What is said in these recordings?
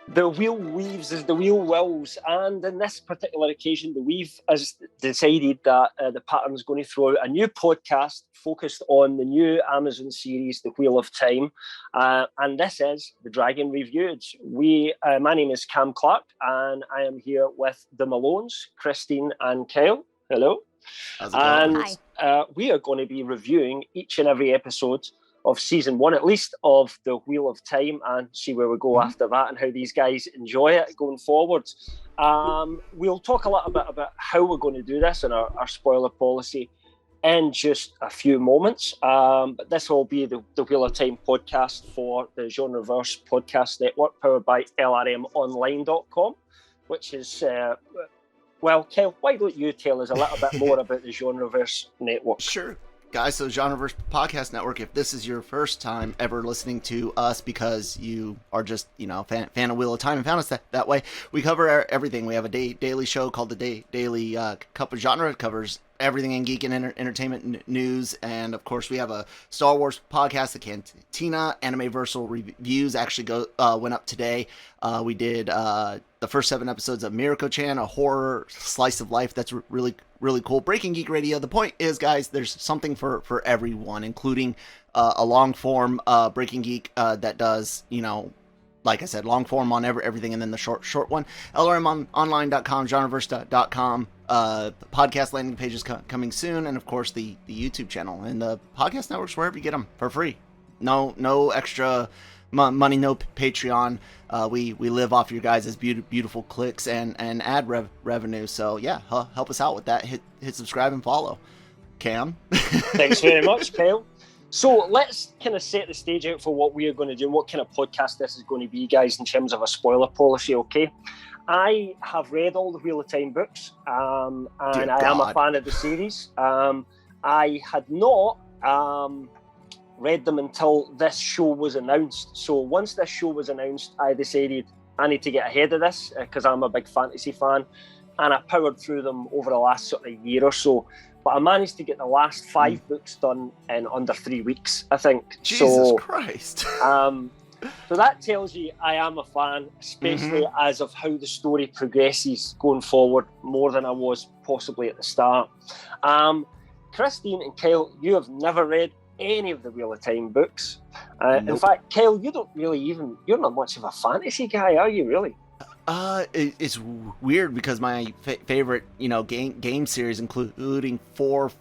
The wheel weaves as the wheel wills, and in this particular occasion, the weave has decided that the pattern is going to throw out a new podcast focused on the new Amazon series, The Wheel of Time, and this is the Dragon Reviewed. My name is Cam Clark, and I am here with the Malones, Christine and Kyle. Hello. How's it going? And we are going to be reviewing each and every episode of season 1, at least, of The Wheel of Time, and see where we go after that and how these guys enjoy it going forward. We'll talk a little bit about how we're going to do this and our spoiler policy in just a few moments. But this will be the Wheel of Time podcast for the Genreverse podcast network, powered by LRMonline.com, which is... well, Kel, why don't you tell us a little bit more about the Genreverse network? Sure. Guys, so Genreverse Podcast Network, if this is your first time ever listening to us because you are just, fan of Wheel of Time and found us that way, we cover everything. We have a daily show called the Daily Cup of Genre. It covers everything in geek and entertainment news, and of course we have a Star Wars podcast, the Cantina. Animeversal reviews actually went up today. We did the first 7 episodes of Mirako-chan, a horror slice of life that's really cool. Breaking Geek Radio. The point is, guys, there's something for everyone, including a long form Breaking Geek that does, like I said, long form on everything, and then the short one. LRMonline.com, Genreverse.com. Podcast landing pages coming soon, and of course the YouTube channel and the podcast networks wherever you get them for free. No extra money, no Patreon. We live off your guys' beautiful clicks and ad revenue. So yeah, help us out with that. Hit subscribe and follow. Cam. Thanks very much, Kyle. So let's kind of set the stage out for what we are going to do and what kind of podcast this is going to be, guys, in terms of a spoiler policy, okay? I have read all the Wheel of Time books, and I am a fan of the series. I had not read them until this show was announced. So once this show was announced, I decided I need to get ahead of this because I'm a big fantasy fan, and I powered through them over the last sort of year or so. But I managed to get the last 5 books done in under 3 weeks, I think. Jesus Christ. So that tells you I am a fan, especially as of how the story progresses going forward, more than I was possibly at the start. Christine and Kyle, you have never read any of the Wheel of Time books. Nope. In fact, Kyle, you're not much of a fantasy guy, are you really? It's weird because my favorite, game series, including 4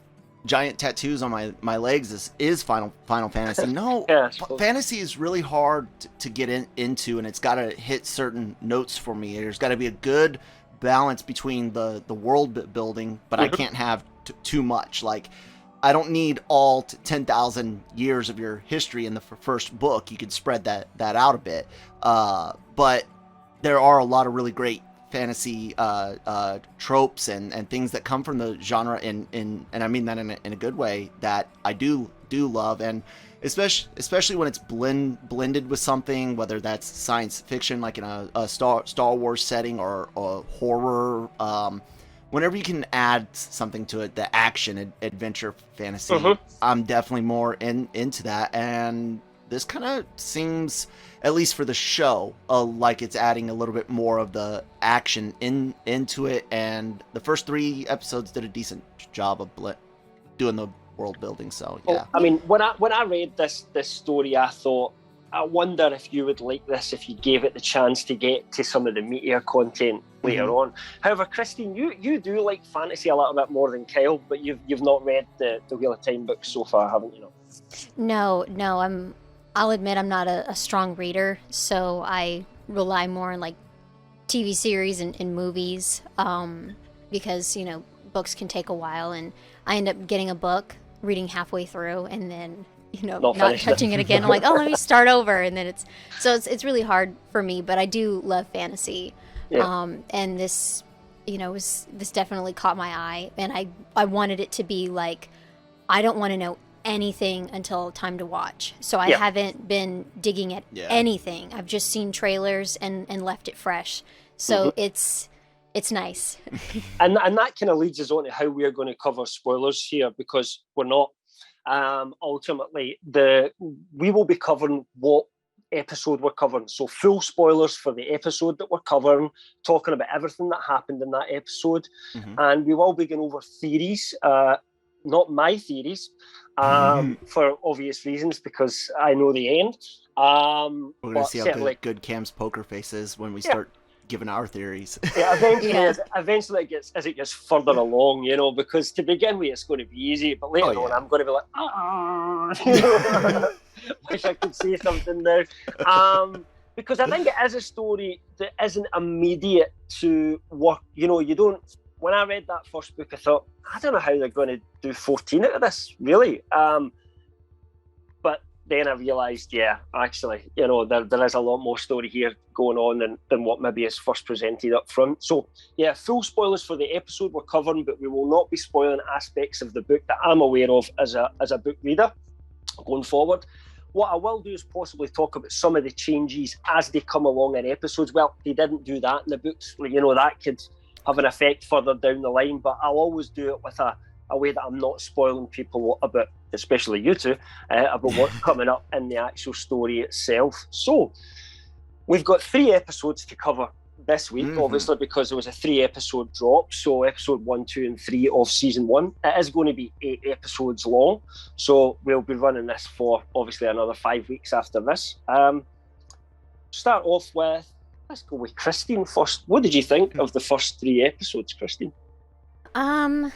giant tattoos on my legs, is Final Fantasy. No, yeah, fantasy is really hard to get into, and it's got to hit certain notes for me. There's got to be a good balance between the world building, but I can't have too much. Like, I don't need all 10,000 years of your history in the first book. You could spread that out a bit, but there are a lot of really great fantasy tropes and things that come from the genre, and I mean that in a good way, that I do love, and especially when it's blended with something, whether that's science fiction like in a Star Wars setting or horror. Whenever you can add something to it, the action adventure fantasy, I'm definitely more into that, and this kind of seems, at least for the show, like it's adding a little bit more of the action into it, and the first 3 episodes did a decent job of doing the world building. So yeah. Well, I mean, when I read this story, I thought, I wonder if you would like this if you gave it the chance to get to some of the meatier content later on. However, Christine, you do like fantasy a little bit more than Kyle, but you've not read the Wheel of Time books so far, haven't you? No, I'll admit I'm not a strong reader, so I rely more on like TV series and movies, because books can take a while, and I end up getting a book, reading halfway through, and then not touching it again. I'm like, let me start over, and then it's really hard for me. But I do love fantasy, and this this definitely caught my eye, and I wanted it to be like, I don't want to know anything until time to watch. So I haven't been digging at anything. I've just seen trailers and left it fresh. So it's nice. and that kind of leads us on to how we are going to cover spoilers here, because we're not ultimately we will be covering what episode we're covering. So full spoilers for the episode that we're covering, talking about everything that happened in that episode. And we will be going over theories, not my theories, for obvious reasons, because I know the end. We're going to see how good Cam's poker face is when we start giving our theories. Eventually it gets further along, you know, because to begin with it's going to be easy, but later on I'm going to be like, wish I could say something now. Because I think it is a story that isn't immediate to work. You know, you don't. When I read that first book, I thought, I don't know how they're going to do 14 out of this, really. But then I realised, actually, you know, there is a lot more story here going on than what maybe is first presented up front. So, full spoilers for the episode we're covering, but we will not be spoiling aspects of the book that I'm aware of as a book reader going forward. What I will do is possibly talk about some of the changes as they come along in episodes. Well, they didn't do that in the books. You know, that could have an effect further down the line, but I'll always do it with a way that I'm not spoiling people about, especially you two, about what's coming up in the actual story itself. So, we've got 3 episodes to cover this week, obviously, because there was a 3-episode drop. So episode 1, 2, and 3 of season 1. It is going to be 8 episodes long. So we'll be running this for obviously another 5 weeks after this. Start off with, let's go with Christine first. What did you think of the first 3 episodes, Christine? For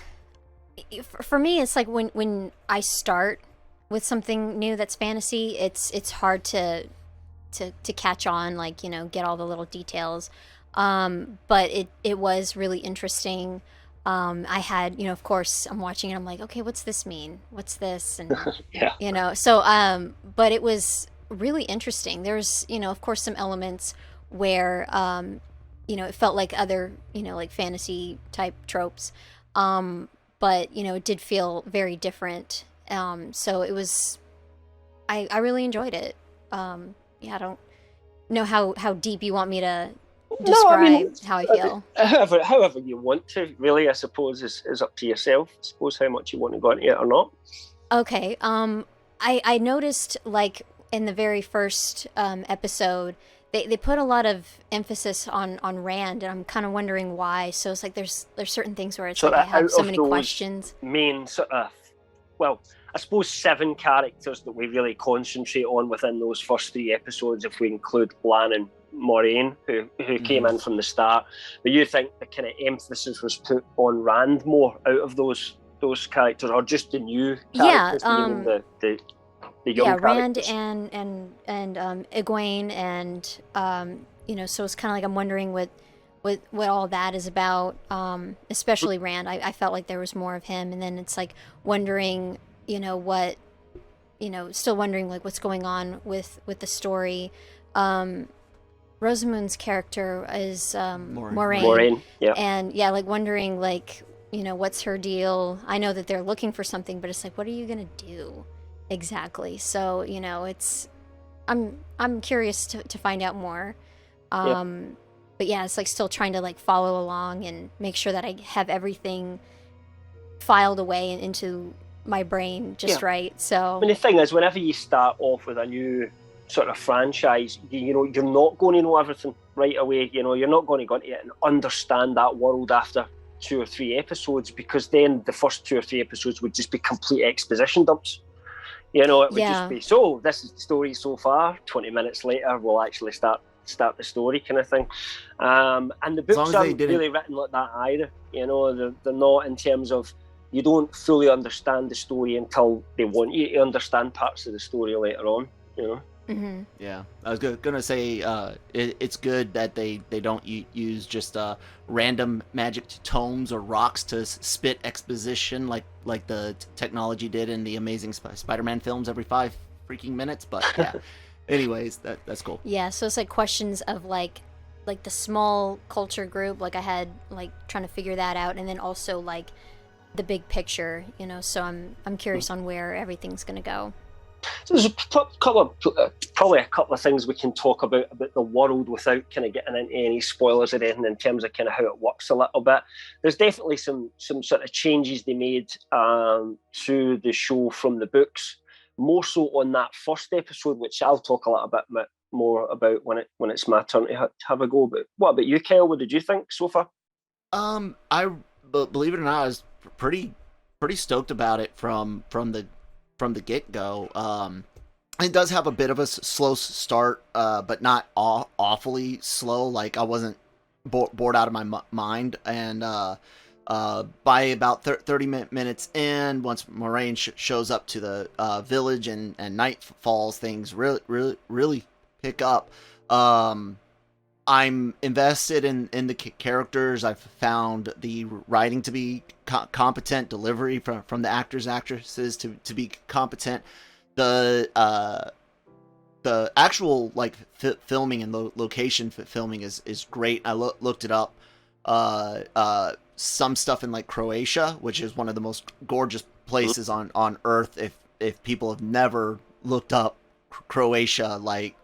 me, it's like when I start with something new that's fantasy, it's hard to catch on, like, you know, get all the little details. But it was really interesting. I had, you know, of course I'm watching it, I'm like, okay, what's this mean? What's this? And you know, so but it was really interesting. There's, you know, of course some elements where you know, it felt like other, you know, like fantasy type tropes. But, you know, it did feel very different. So it was, I really enjoyed it. I don't know how deep you want me to describe how I feel. However you want to, really, I suppose, is up to yourself. I suppose how much you want to go into it or not. Okay. I noticed, like, in the very first episode, they put a lot of emphasis on Rand, and I'm kind of wondering why. So it's like there's certain things where it's like I have so many questions. Main sort of, well, I suppose 7 characters that we really concentrate on within those first 3 episodes, if we include Lan and Moraine, who came in from the start. But you think the kind of emphasis was put on Rand more out of those characters, or just the new characters? The young characters? Rand and Egwene, and you know, so it's kind of like I'm wondering what all that is about, especially Rand. I felt like there was more of him, and then it's like wondering, you know, what, you know, still wondering like what's going on with the story. Rosamund's character is Moraine, and like wondering, like, you know, what's her deal. I know that they're looking for something, but it's like, what are you gonna do exactly? So, you know, it's I'm curious to find out more. But yeah, it's like still trying to like follow along and make sure that I have everything filed away into my brain just right. So, I mean, the thing is, whenever you start off with a new sort of franchise, you know, you're not going to know everything right away. You know, you're not going to go into it and understand that world after 2 or 3 episodes, because then the first 2 or 3 episodes would just be complete exposition dumps. You know, it would just be, so this is the story so far. 20 minutes later, we'll actually start the story, kind of thing. And the books aren't really written like that either. You know, they're not, in terms of, you don't fully understand the story until they want you to understand parts of the story later on, you know. Mm-hmm. Yeah, I was gonna say it's good that they don't use just random magic tomes or rocks to spit exposition like the technology did in the Amazing Spider-Man films every 5 freaking minutes. But yeah, anyways, that's cool. Yeah, so it's like questions of like the small culture group. Like I had like trying to figure that out, and then also like the big picture. You know, so I'm curious on where everything's gonna go. So there's probably a couple of things we can talk about the world without kind of getting into any spoilers or anything, in terms of kind of how it works a little bit. There's definitely some sort of changes they made to the show from the books, more so on that first episode, which I'll talk a little bit more about when it's my turn to have a go. But what about you, Kyle? What did you think so far? I believe it or not, I was pretty stoked about it from the get go. It does have a bit of a slow start, but not awfully slow. Like I wasn't bored out of my mind, and by about 30 minutes in, once Moraine shows up to the village and night falls, things really pick up. I'm invested in the characters. I've found the writing to be competent, delivery from the actresses to be competent. The actual like filming and location filming is great. I looked it up. Some stuff in like Croatia, which is one of the most gorgeous places on earth. If people have never looked up Croatia, like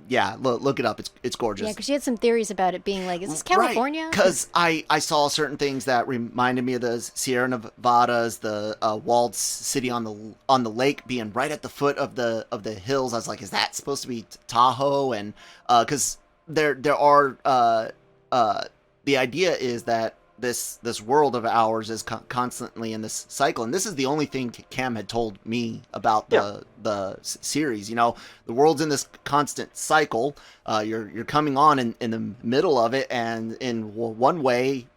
yeah, look it up. It's gorgeous. Yeah, because you had some theories about it being like, is this California? Because I saw certain things that reminded me of the Sierra Nevadas, the walled city on the lake being right at the foot of the hills. I was like, is that supposed to be Tahoe? And because there are the idea is that this world of ours is constantly in this cycle, and this is the only thing Cam had told me about the series. You know, the world's in this constant cycle. You're coming on in the middle of it, and in one way,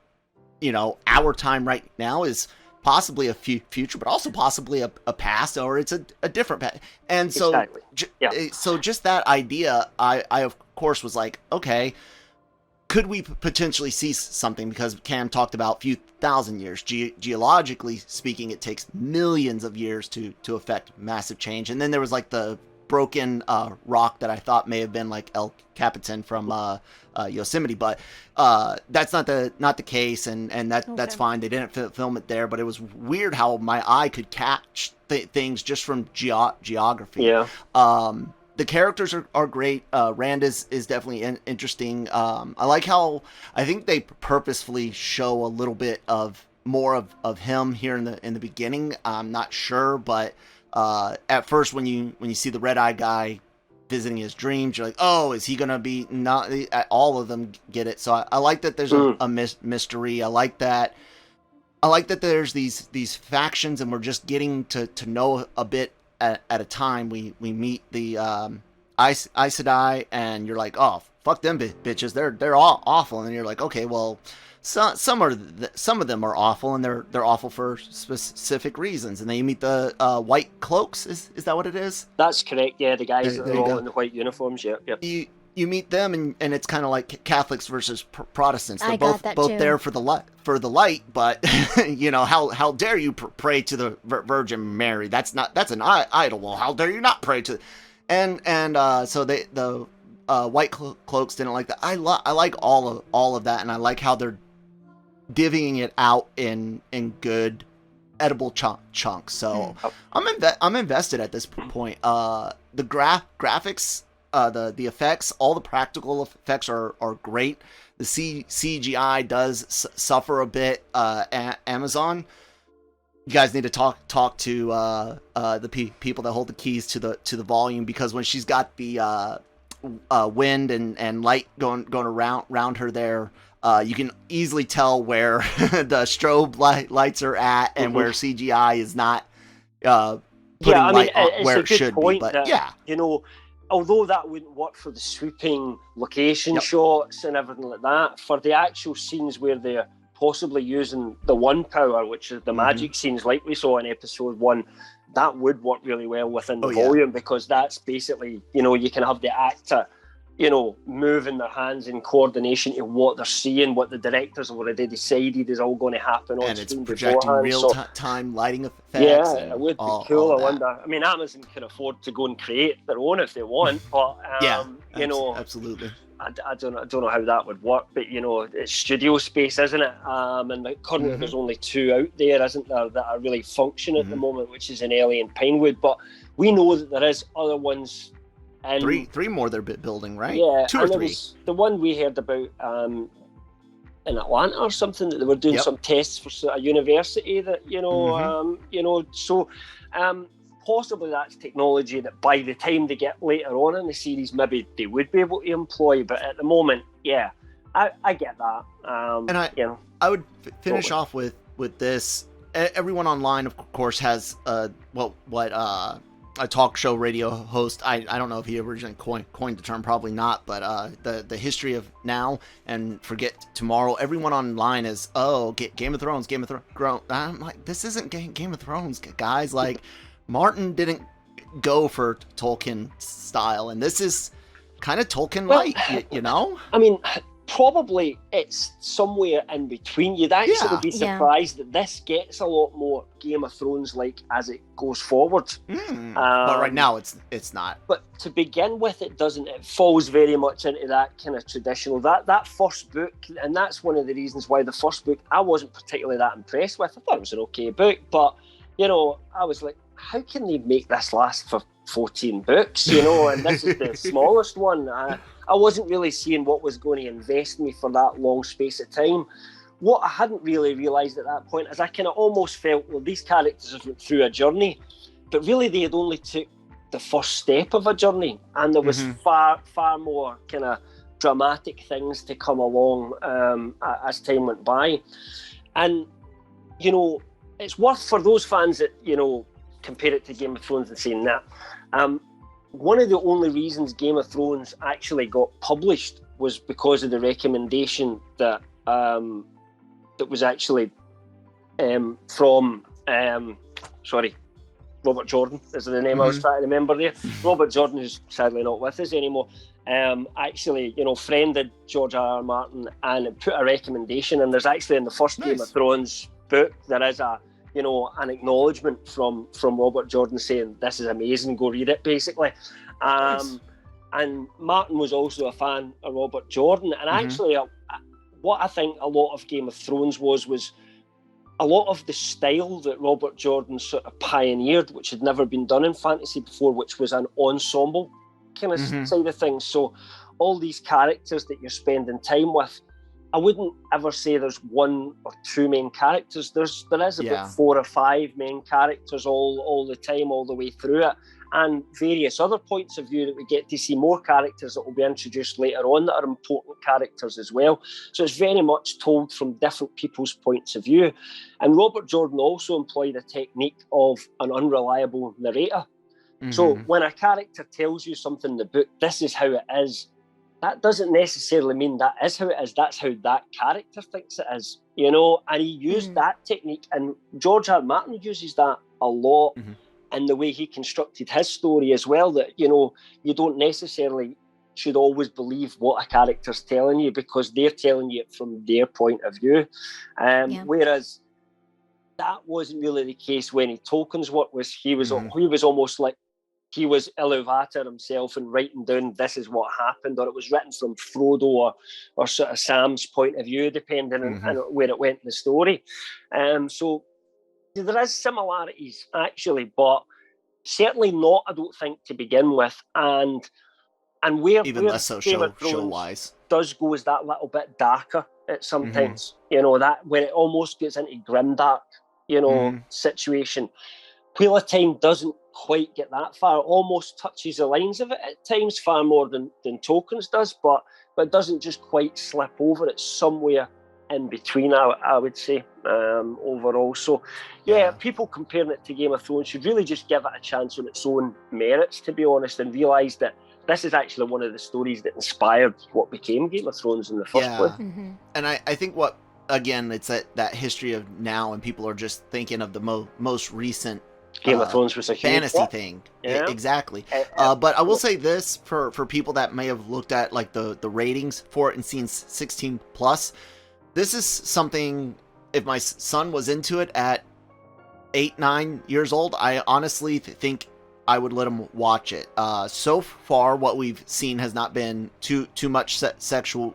you know, our time right now is possibly a future, but also possibly a past, or it's a different past. And so, exactly. So just that idea, I of course was like, okay, could we potentially see something? Because Cam talked about a few thousand years. Geologically speaking, it takes millions of years to affect massive change. And then there was like the broken rock that I thought may have been like El Capitan from Yosemite, but that's not the case, and that's fine. They didn't film it there, but it was weird how my eye could catch things just from geography. Yeah. The characters are great. Rand is definitely interesting. I like how I think they purposefully show a little bit of more of him here in the beginning. I'm not sure, but at first when you see the red-eyed guy visiting his dreams, you're like, oh, is he gonna be not? All of them get it. So I like that there's a mystery. I like that there's these factions, and we're just getting to know a bit at a time. We meet the Aes Sedai, and you're like, oh, fuck them bitches, they're all awful, and you're like, okay, well, some of them are awful, and they're awful for specific reasons. And then you meet the white cloaks. Is that what it is? That's correct. Yeah, the guys that are all in the white uniforms. Yep. You meet them, and it's kind of like Catholics versus Protestants. They're both there for the light, but you know, how dare you pray to the Virgin Mary? That's an idol. Well, how dare you not pray to? And so the white cloaks didn't like that. I like all of that, and I like how they're divvying it out in good edible chunks. So I'm invested at this point. The graphics. The effects, all the practical effects are great. The CGI does suffer a bit. Amazon, you guys need to talk to the people that hold the keys to the volume, because when she's got the wind and light going around her there, you can easily tell where the strobe lights are at and where CGI is not putting light where it should be. But that, you know, although that wouldn't work for the swooping location shots and everything like that, for the actual scenes where they're possibly using the one power, which is the magic scenes like we saw in episode 1, that would work really well within the volume, because that's basically, you know, you can have the actor, you know, moving their hands in coordination to what they're seeing, what the directors have already decided is all going to happen on screen beforehand. And it's projecting real-time lighting effects. Yeah, it would be cool. I wonder. I mean, Amazon can afford to go and create their own if they want, but you know, absolutely. I don't know how that would work, but you know, it's studio space, isn't it? And currently there's only 2 out there, isn't there, that are really functioning at the moment, which is in Ellie and Pinewood. But we know that there is other ones. And three more they're building, right? Yeah, 2 or 3. The one we heard about in Atlanta or something, that they were doing some tests for a university that, you know, you know. So possibly that's technology that by the time they get later on in the series, maybe they would be able to employ. But at the moment, yeah, I get that. And I would finish off with this. Everyone online, of course, has a talk show radio host. I don't know if he originally coined the term, probably not, but the history of now and forget tomorrow. Everyone online is, Game of Thrones. I'm like, this isn't Game of Thrones, guys. Like, Martin didn't go for Tolkien style, and this is kind of Tolkien light, you know? I mean, probably it's somewhere in between. You'd actually be surprised that this gets a lot more Game of Thrones like as it goes forward. But right now it's not. But to begin with, it doesn't. It falls very much into that kind of traditional. That first book, and that's one of the reasons why the first book I wasn't particularly that impressed with. I thought it was an okay book, but you know, I was like, how can they make this last for 14 books? You know, and this is the smallest one. I wasn't really seeing what was going to invest me for that long space of time. What I hadn't really realised at that point is I kind of almost felt, well, these characters have went through a journey, but really they had only took the first step of a journey, and there was far more kind of dramatic things to come along as time went by. And, you know, it's worth for those fans that, you know, compare it to Game of Thrones and saying that. One of the only reasons Game of Thrones actually got published was because of the recommendation that that was actually from Robert Jordan is the name I was trying to remember there. Robert Jordan, who's sadly not with us anymore, actually, you know, friended George R.R. Martin and put a recommendation. And there's actually in the first Game of Thrones book, there is an acknowledgement from Robert Jordan saying, this is amazing, go read it, basically. And Martin was also a fan of Robert Jordan. And actually, what I think a lot of Game of Thrones was a lot of the style that Robert Jordan sort of pioneered, which had never been done in fantasy before, which was an ensemble kind of side of things. So all these characters that you're spending time with, I wouldn't ever say there's one or two main characters. There is about 4 or 5 main characters all the time, all the way through it, and various other points of view that we get to see more characters that will be introduced later on that are important characters as well. So it's very much told from different people's points of view. And Robert Jordan also employed a technique of an unreliable narrator. So when a character tells you something in the book, this is how it is, that doesn't necessarily mean that is how it is. That's how that character thinks it is, you know. And he used that technique, and George R. R. Martin uses that a lot in the way he constructed his story as well. That, you know, you don't necessarily should always believe what a character's telling you because they're telling you it from their point of view. Whereas that wasn't really the case when Tolkien's work was. He was almost like he was Iluvatar himself and writing down this is what happened, or it was written from Frodo or sort of Sam's point of view, depending on where it went in the story. So there is similarities actually, but certainly not, I don't think, to begin with. And where even less so show wise does go is that little bit darker at sometimes, you know, that where it almost gets into grimdark, you know, situation. Wheel of Time doesn't quite get that far. It almost touches the lines of it at times far more than Tolkien's does, but it doesn't just quite slip over. It's somewhere in between, I would say, overall. So, people comparing it to Game of Thrones should really just give it a chance on its own merits, to be honest, and realise that this is actually one of the stories that inspired what became Game of Thrones in the first place. And I think again, it's that history of now, and people are just thinking of the most recent Game of Thrones was a fantasy thing. Exactly. But I will say this for people that may have looked at like the ratings for it and seen 16 plus. This is something, if my son was into it at 8-9 years old, I honestly think I would let him watch it. So far, what we've seen has not been too much sexual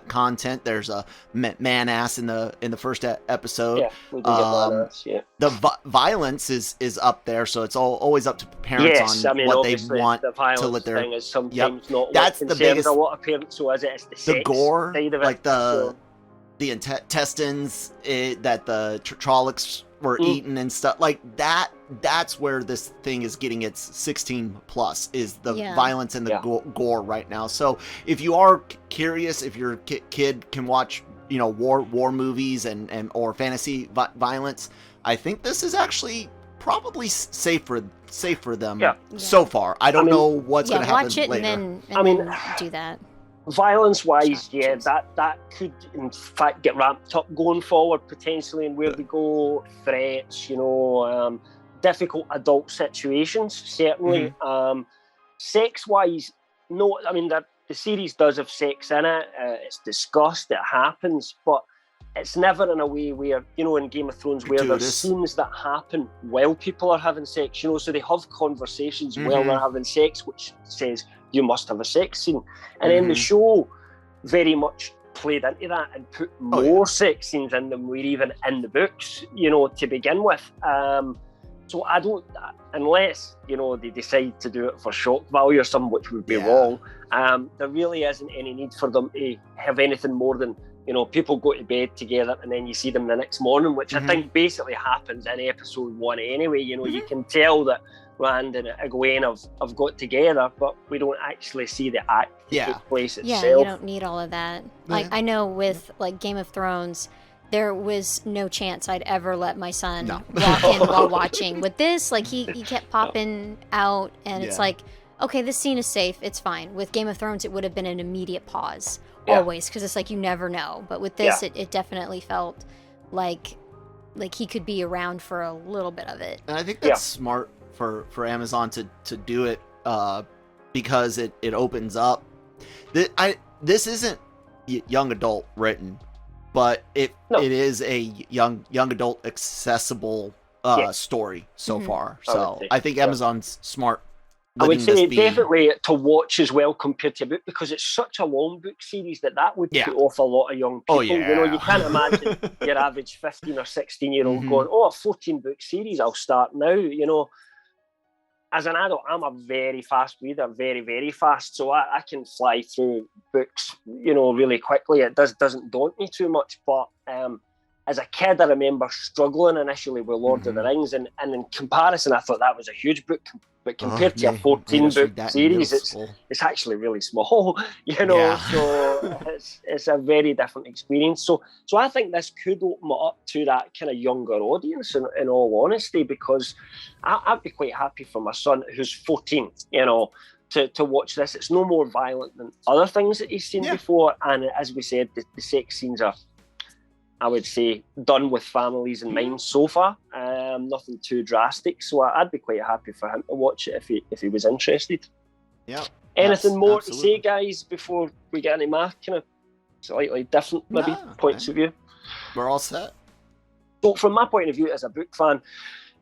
content. There's a man ass in the first episode. Yeah, we do get man ass. Yeah. The violence is up there, so it's always up to parents on what they want the to let their thing is sometimes not. That's the biggest. A lot of parents, so as it's the sex gore, side of it, like the intestines that the Trollocs were eaten and stuff like that. That's where this thing is getting its 16 plus, is the violence and the gore right now. So if you are curious, if your kid can watch, war movies and or fantasy violence, I think this is actually probably safe for them so far. I don't know what's going to happen watch it later. and then do that. Violence-wise, that could in fact get ramped up going forward potentially, and where we go, threats, difficult adult situations, certainly. Sex-wise, no, I mean, the series does have sex in it. It's discussed, it happens, but it's never in a way where, in Game of Thrones, where there's scenes that happen while people are having sex, so they have conversations while they're having sex, which says you must have a sex scene. And then the show very much played into that and put more sex scenes in than were even in the books, to begin with. So I don't, unless, they decide to do it for shock value or something, which would be wrong, there really isn't any need for them to have anything more than, people go to bed together and then you see them the next morning, which I think basically happens in episode 1 anyway. You can tell that Rand and Egwene have got together, but we don't actually see the act take place itself. Yeah, you don't need all of that. Like, I know with, Game of Thrones, there was no chance I'd ever let my son walk in while watching. With this, he kept popping out, and it's like, okay, this scene is safe, it's fine. With Game of Thrones, it would have been an immediate pause, always, because it's you never know. But with this, it definitely felt like he could be around for a little bit of it. And I think that's smart for Amazon to do it, because it opens up. This isn't young adult written, but it is a young adult accessible story so far. So I think Amazon's smart. I would say definitely to watch as well compared to a book, because it's such a long book series that would put off a lot of young people. You can't imagine your average 15 or 16-year-old going, a 14-book series, I'll start now. As an adult, I'm a very fast reader, very, very fast. So I can fly through books, really quickly. It doesn't daunt me too much. But as a kid, I remember struggling initially with Lord of the Rings. And in comparison, I thought that was a huge book. But compared to a 14-book series, it's actually really small, so it's a very different experience. So I think this could open it up to that kind of younger audience, in all honesty, because I'd be quite happy for my son, who's 14, to watch this. It's no more violent than other things that he's seen before. And as we said, the sex scenes are, I would say, done with families in mind so far. Nothing too drastic, so I'd be quite happy for him to watch it if he was interested. Yeah. Anything more to say, guys, before we get into my kind of slightly different points of view? We're all set. So from my point of view as a book fan,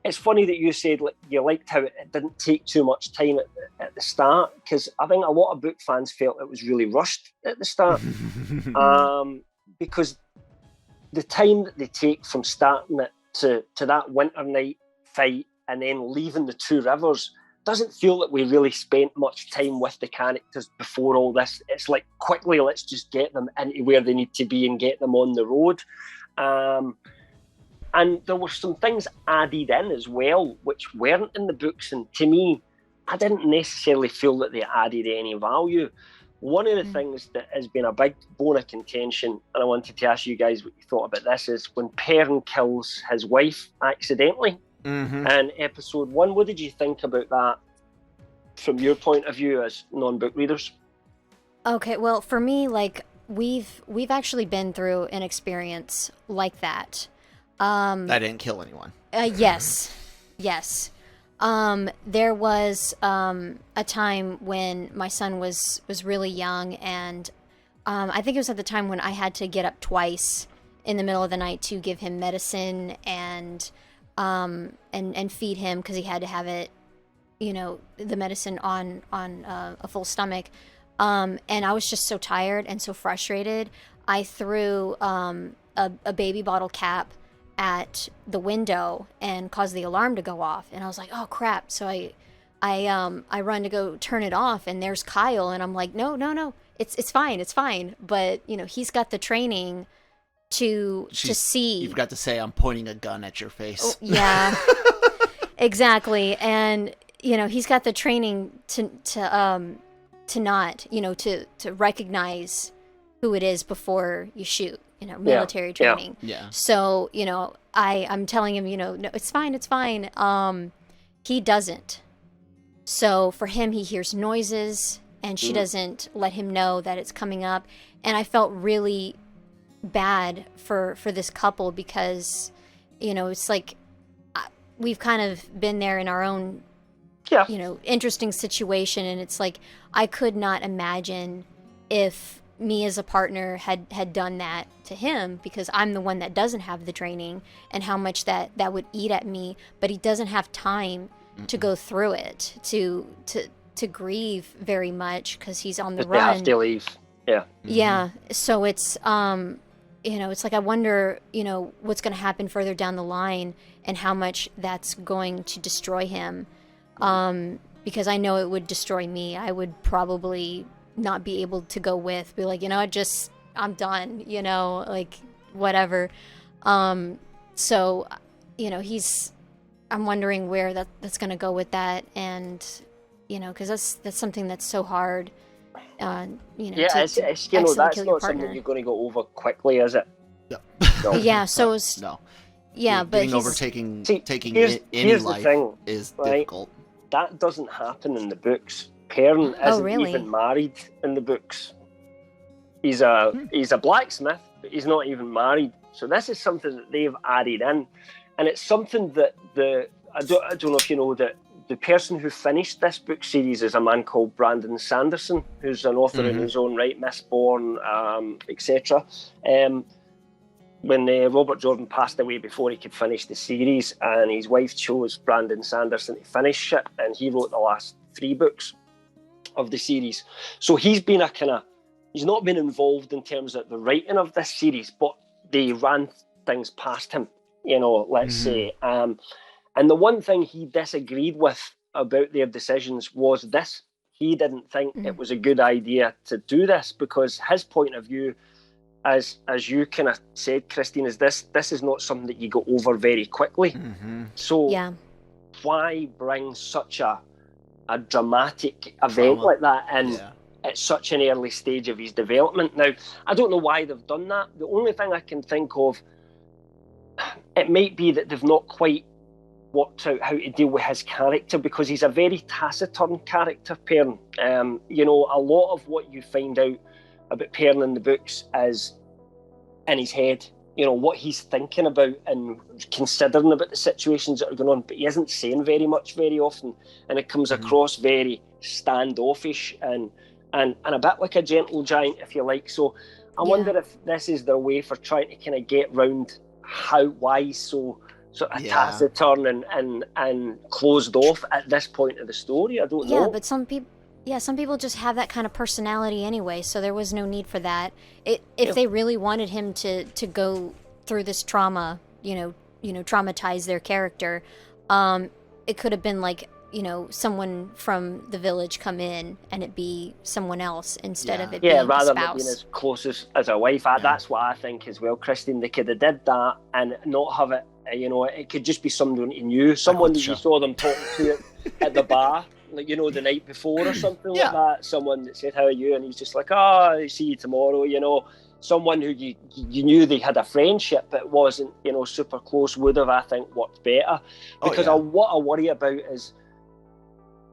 it's funny that you said you liked how it didn't take too much time at the start, because I think a lot of book fans felt it was really rushed at the start, because the time that they take from starting it to that winter night fight and then leaving the Two Rivers doesn't feel that we really spent much time with the characters before all this. It's quickly, let's just get them into where they need to be and get them on the road. And there were some things added in as well, which weren't in the books. And to me, I didn't necessarily feel that they added any value. One of the things that has been a big bone of contention, and I wanted to ask you guys what you thought about this, is when Perrin kills his wife accidentally in episode 1. What did you think about that from your point of view as non-book readers? Okay, well, for me, we've actually been through an experience like that. I didn't kill anyone. Yes. There was a time when my son was really young, and I think it was at the time when I had to get up twice in the middle of the night to give him medicine and feed him, because he had to have it, the medicine on a full stomach. And I was just so tired and so frustrated. I threw a baby bottle cap at the window and caused the alarm to go off, and I was like, oh crap. So I run to go turn it off, and there's Kyle, and I'm like, no, it's fine, but he's got the training to see. You forgot to say I'm pointing a gun at your face. Oh, yeah, exactly. And he's got the training to not, to recognize who it is before you shoot. Military training. Yeah. So I'm telling him, no, it's fine. He doesn't. So for him, he hears noises, and she doesn't let him know that it's coming up. And I felt really bad for this couple because, it's like we've kind of been there in our own, interesting situation. And it's like, I could not imagine if me as a partner had done that to him, because I'm the one that doesn't have the training, and how much that would eat at me. But he doesn't have time to go through it, to grieve very much, because he's on the run. They have to leave. Yeah. Yeah. So it's it's like, I wonder, what's going to happen further down the line, and how much that's going to destroy him. Because I know it would destroy me. I would probably not be able to go with, be like, I'm done, like whatever. So, I'm wondering where that's going to go with that. And, cause that's something that's so hard. It's that's not something you're going to go over quickly, is it? Yeah. No. Yeah. So it's, no. Yeah, but taking any life thing, is right? difficult. That doesn't happen in the books. Perrin isn't even married in the books. He's a blacksmith, but he's not even married. So this is something that they've added in, and it's something that I don't know if you know that the person who finished this book series is a man called Brandon Sanderson, who's an author in his own right, Mistborn, etc. When Robert Jordan passed away before he could finish the series, and his wife chose Brandon Sanderson to finish it, and he wrote the last 3 books of the series. So he's not been involved in terms of the writing of this series, but they ran things past him, let's say. And the one thing he disagreed with about their decisions was this. He didn't think it was a good idea to do this, because his point of view, as you kind of said, Christine, is this is not something that you go over very quickly. So why bring such a dramatic event like that in at such an early stage of his development? Now, I don't know why they've done that. The only thing I can think of, it might be that they've not quite worked out how to deal with his character, because he's a very taciturn character, Perrin. A lot of what you find out about Perrin in the books is in his head, what he's thinking about and considering about the situations that are going on, but he isn't saying very much very often, and it comes across very standoffish and a bit like a gentle giant, if you like. So I wonder if this is their way for trying to kind of get round why he's so sort of taciturn and closed off at this point of the story. I don't know. Yeah, but some people just have that kind of personality anyway, so there was no need for that. If they really wanted him to go through this trauma, traumatize their character, it could have been like, someone from the village come in and it be someone else instead of it being a spouse. Rather than being as close as a wife. That's what I think as well, Christine. They could have did that and not have it, it could just be someone you knew, someone that you saw them talking to at the bar, like, the night before or something like that. Someone that said, how are you? And he's just like, I'll see you tomorrow, Someone who you knew they had a friendship, but wasn't, super close, would have, I think, worked better. Because what I worry about is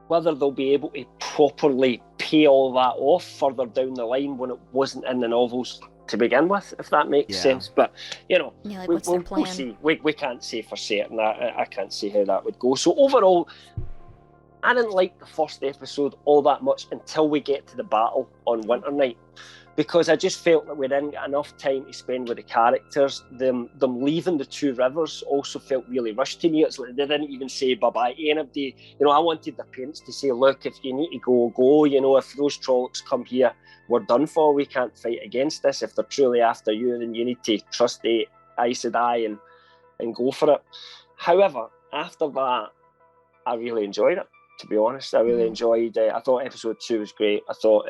whether they'll be able to properly pay all that off further down the line when it wasn't in the novels to begin with, if that makes sense. But, we'll see. We can't say for certain. I can't see how that would go. So overall, I didn't like the first episode all that much until we get to the battle on Winter Night, because I just felt that we didn't get enough time to spend with the characters. Them leaving the 2 rivers also felt really rushed to me. It's like they didn't even say bye-bye to anybody. I wanted the parents to say, look, if you need to go. If those Trollocs come here, we're done for. We can't fight against this. If they're truly after you, then you need to trust the Aes Sedai and go for it. However, after that, I really enjoyed it, to be honest. I really enjoyed it. I thought episode 2 was great. I thought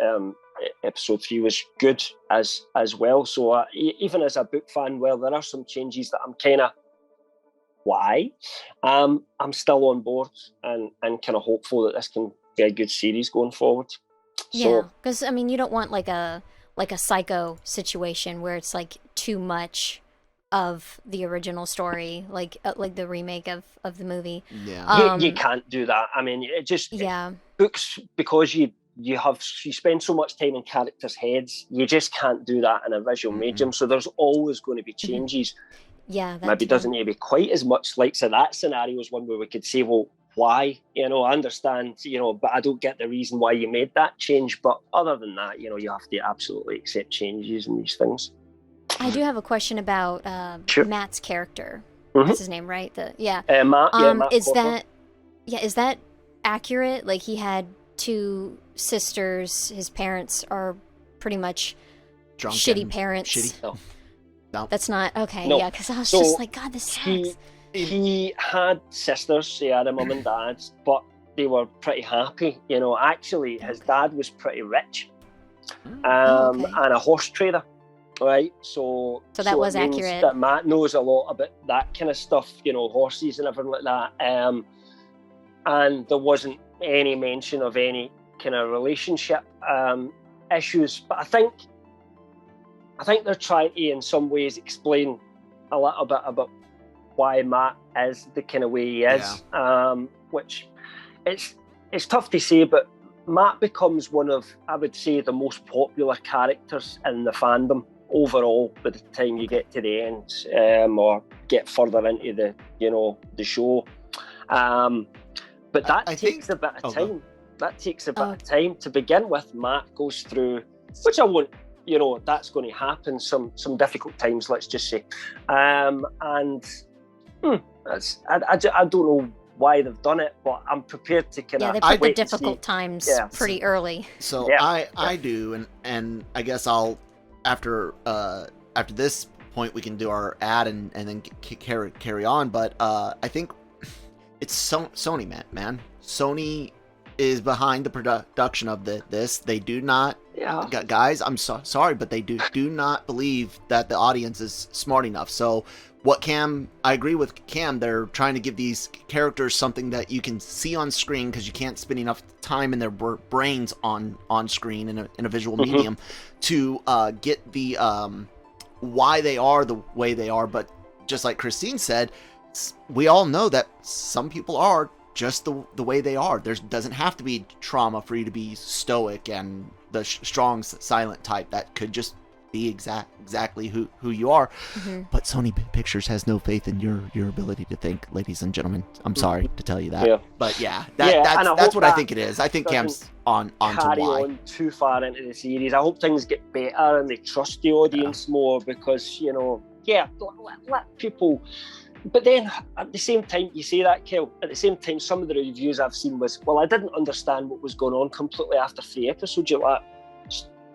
episode 3 was good as well. So even as a book fan, well, there are some changes that I'm kind of, why? I'm still on board and kind of hopeful that this can be a good series going forward. Yeah, because I mean, you don't want like a Psycho situation where it's like too much of the original story, like the remake of the movie. Yeah, you can't do that. I mean, it just books, because you spend so much time in characters' heads, you just can't do that in a visual medium. So there's always going to be changes. Yeah, maybe doesn't need to be quite as much like, so that scenario is one where we could say, well, why? I understand, but I don't get the reason why you made that change. But other than that, you have to absolutely accept changes in these things. I do have a question about Matt's character. That's his name, right? Matt. Matt is that accurate? Like, he had 2 sisters. His parents are pretty much drunk, shitty parents. Shitty. No. That's not okay. No. Yeah, because I was just like, God, this sucks. He had sisters. He had a mum and dad, but they were pretty happy. Actually, his dad was pretty rich, and a horse trader. Right, so that was accurate. That Matt knows a lot about that kind of stuff, horses and everything like that. And there wasn't any mention of any kind of relationship issues. But I think they're trying to, in some ways, explain a little bit about why Matt is the kind of way he is. Which it's tough to say, but Matt becomes one of, I would say, the most popular characters in the fandom overall by the time you get to the end, or get further into the show. But that takes a bit of time. That takes a bit of time. To begin with, Matt goes through, which I won't, that's going to happen, some difficult times, let's just say. I don't know why they've done it, but I'm prepared to kind of... Yeah, they put the difficult times pretty early. So I do, and I guess I'll, after this point, we can do our ad and then carry on. But I think it's Sony, man. Sony is behind the production of this. They do not, guys, I'm sorry, but they do not believe that the audience is smart enough. So I agree with Cam, they're trying to give these characters something that you can see on screen, because you can't spend enough time in their brains on screen in a visual medium to get the why they are the way they are. But just like Christine said, we all know that some people are just the way they are. There doesn't have to be trauma for you to be stoic and the strong silent type. That could just be exactly who you are. But Sony Pictures has no faith in your ability to think, ladies and gentlemen. I'm sorry to tell you that. But that's what I think it is. I think Cam's on to why. Carry on too far into the series. I hope things get better and they trust the audience more, because let people. But then at the same time, you say that, Kel, at the same time, some of the reviews I've seen was, well, I didn't understand what was going on completely after 3 episodes. You're like,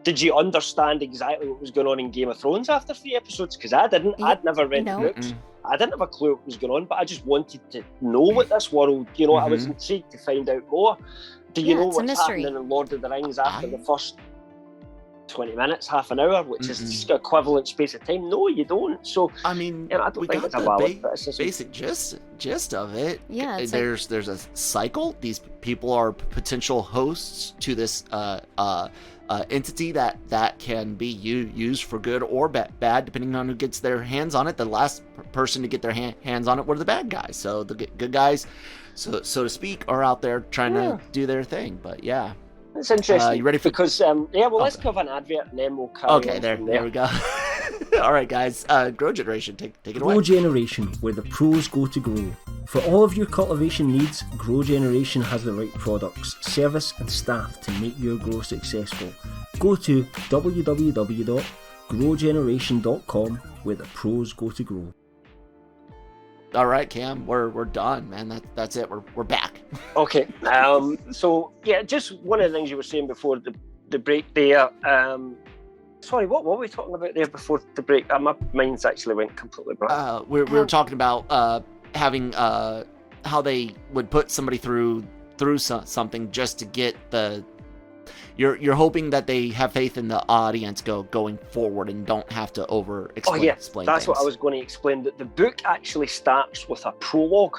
did you understand exactly what was going on in Game of Thrones after 3 episodes? Because I didn't. I'd never read the books. I didn't have a clue what was going on, but I just wanted to know what this world, I was intrigued to find out more. Do you know what's happening in Lord of the Rings after the first 20 minutes, half an hour, which is the equivalent space of time? No, you don't. So I mean, I don't think it's a valid basic gist of it. Yeah, there's a cycle. These people are potential hosts to this entity that can be used for good or bad, depending on who gets their hands on it. The last person to get their hands on it were the bad guys. So the good guys, so to speak, are out there trying to do their thing. But yeah. It's interesting. You ready for? Because let's cover an advert and then we'll carry on. Okay, there we go. All right, guys. Grow Generation, take it away. Grow Generation, where the pros go to grow. For all of your cultivation needs, Grow Generation has the right products, service and staff to make your grow successful. Go to www.growgeneration.com, where the pros go to grow. All right, Cam, we're done, man. That's it. We're back. Okay. So yeah, just one of the things you were saying before the break there. Sorry, what were we talking about there before the break? My mind's actually went completely blank. We were talking about having how they would put somebody through something just to get the you're hoping that they have faith in the audience going forward and don't have to explain that's things. what I was going to explain. That the book actually starts with a prologue.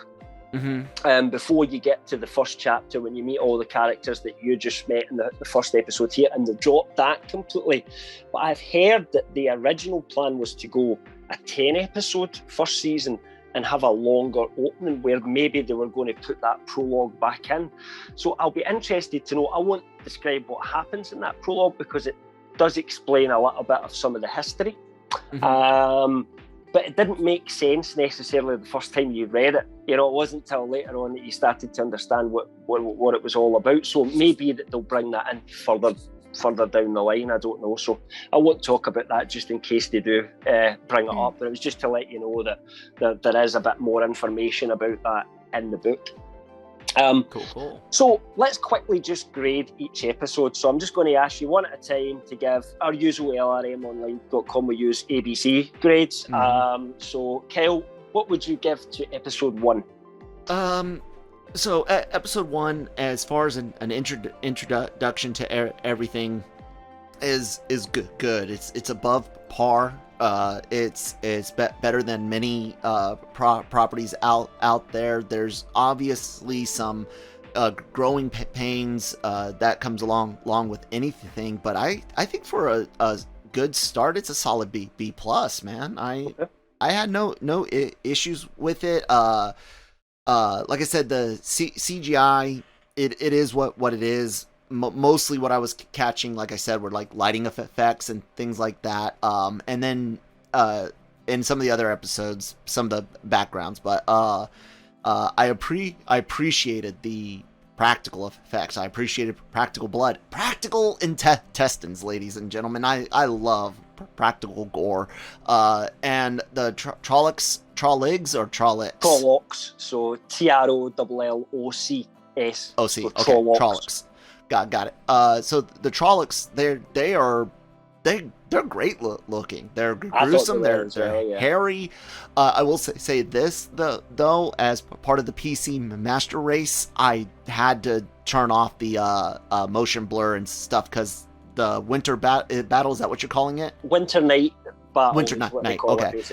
Before you get to the first chapter, when you meet all the characters that you just met in the first episode here, and they've dropped that completely. But I've heard that the original plan was to go a 10 episode first season and have a longer opening where maybe they were going to put that prologue back in. So I'll be interested to know. I won't describe what happens in that prologue because it does explain a little bit of some of the history. But it didn't make sense necessarily the first time you read it. It wasn't until later on that you started to understand what it was all about. So maybe that they'll bring that in further down the line. I don't know. So I won't talk about that just in case they do bring it up. But it was just to let you know that there is a bit more information about that in the book. Cool. So let's quickly just grade each episode. So I'm just going to ask you one at a time to give our usual LRMonline.com. We use ABC grades. So Kyle, what would you give to episode 1? So episode 1, as far as an introduction to everything, is good. It's above par. It's better than many properties out there. There's obviously some growing pains that comes along with anything, but I think for a good start, it's a solid B plus, man. I had no issues with it. Like I said, the CGI, it is what it is. Mostly what I was catching, like I said, were like lighting effects and things like that. And then in some of the other episodes, some of the backgrounds. But I appreciated the practical effects. I appreciated practical blood, practical intestines, ladies and gentlemen. I love practical gore. And the Trollocs, or Trollocs? Trollocs. So TROLLOCS. OC. Okay. Trollocs. Got it. So the Trollocs, they're great looking. They're gruesome. They're hairy. I will say this though, as part of the PC master race, I had to turn off the motion blur and stuff because the winter battle, is that what you're calling it? Winter night battle. Winter night. Okay.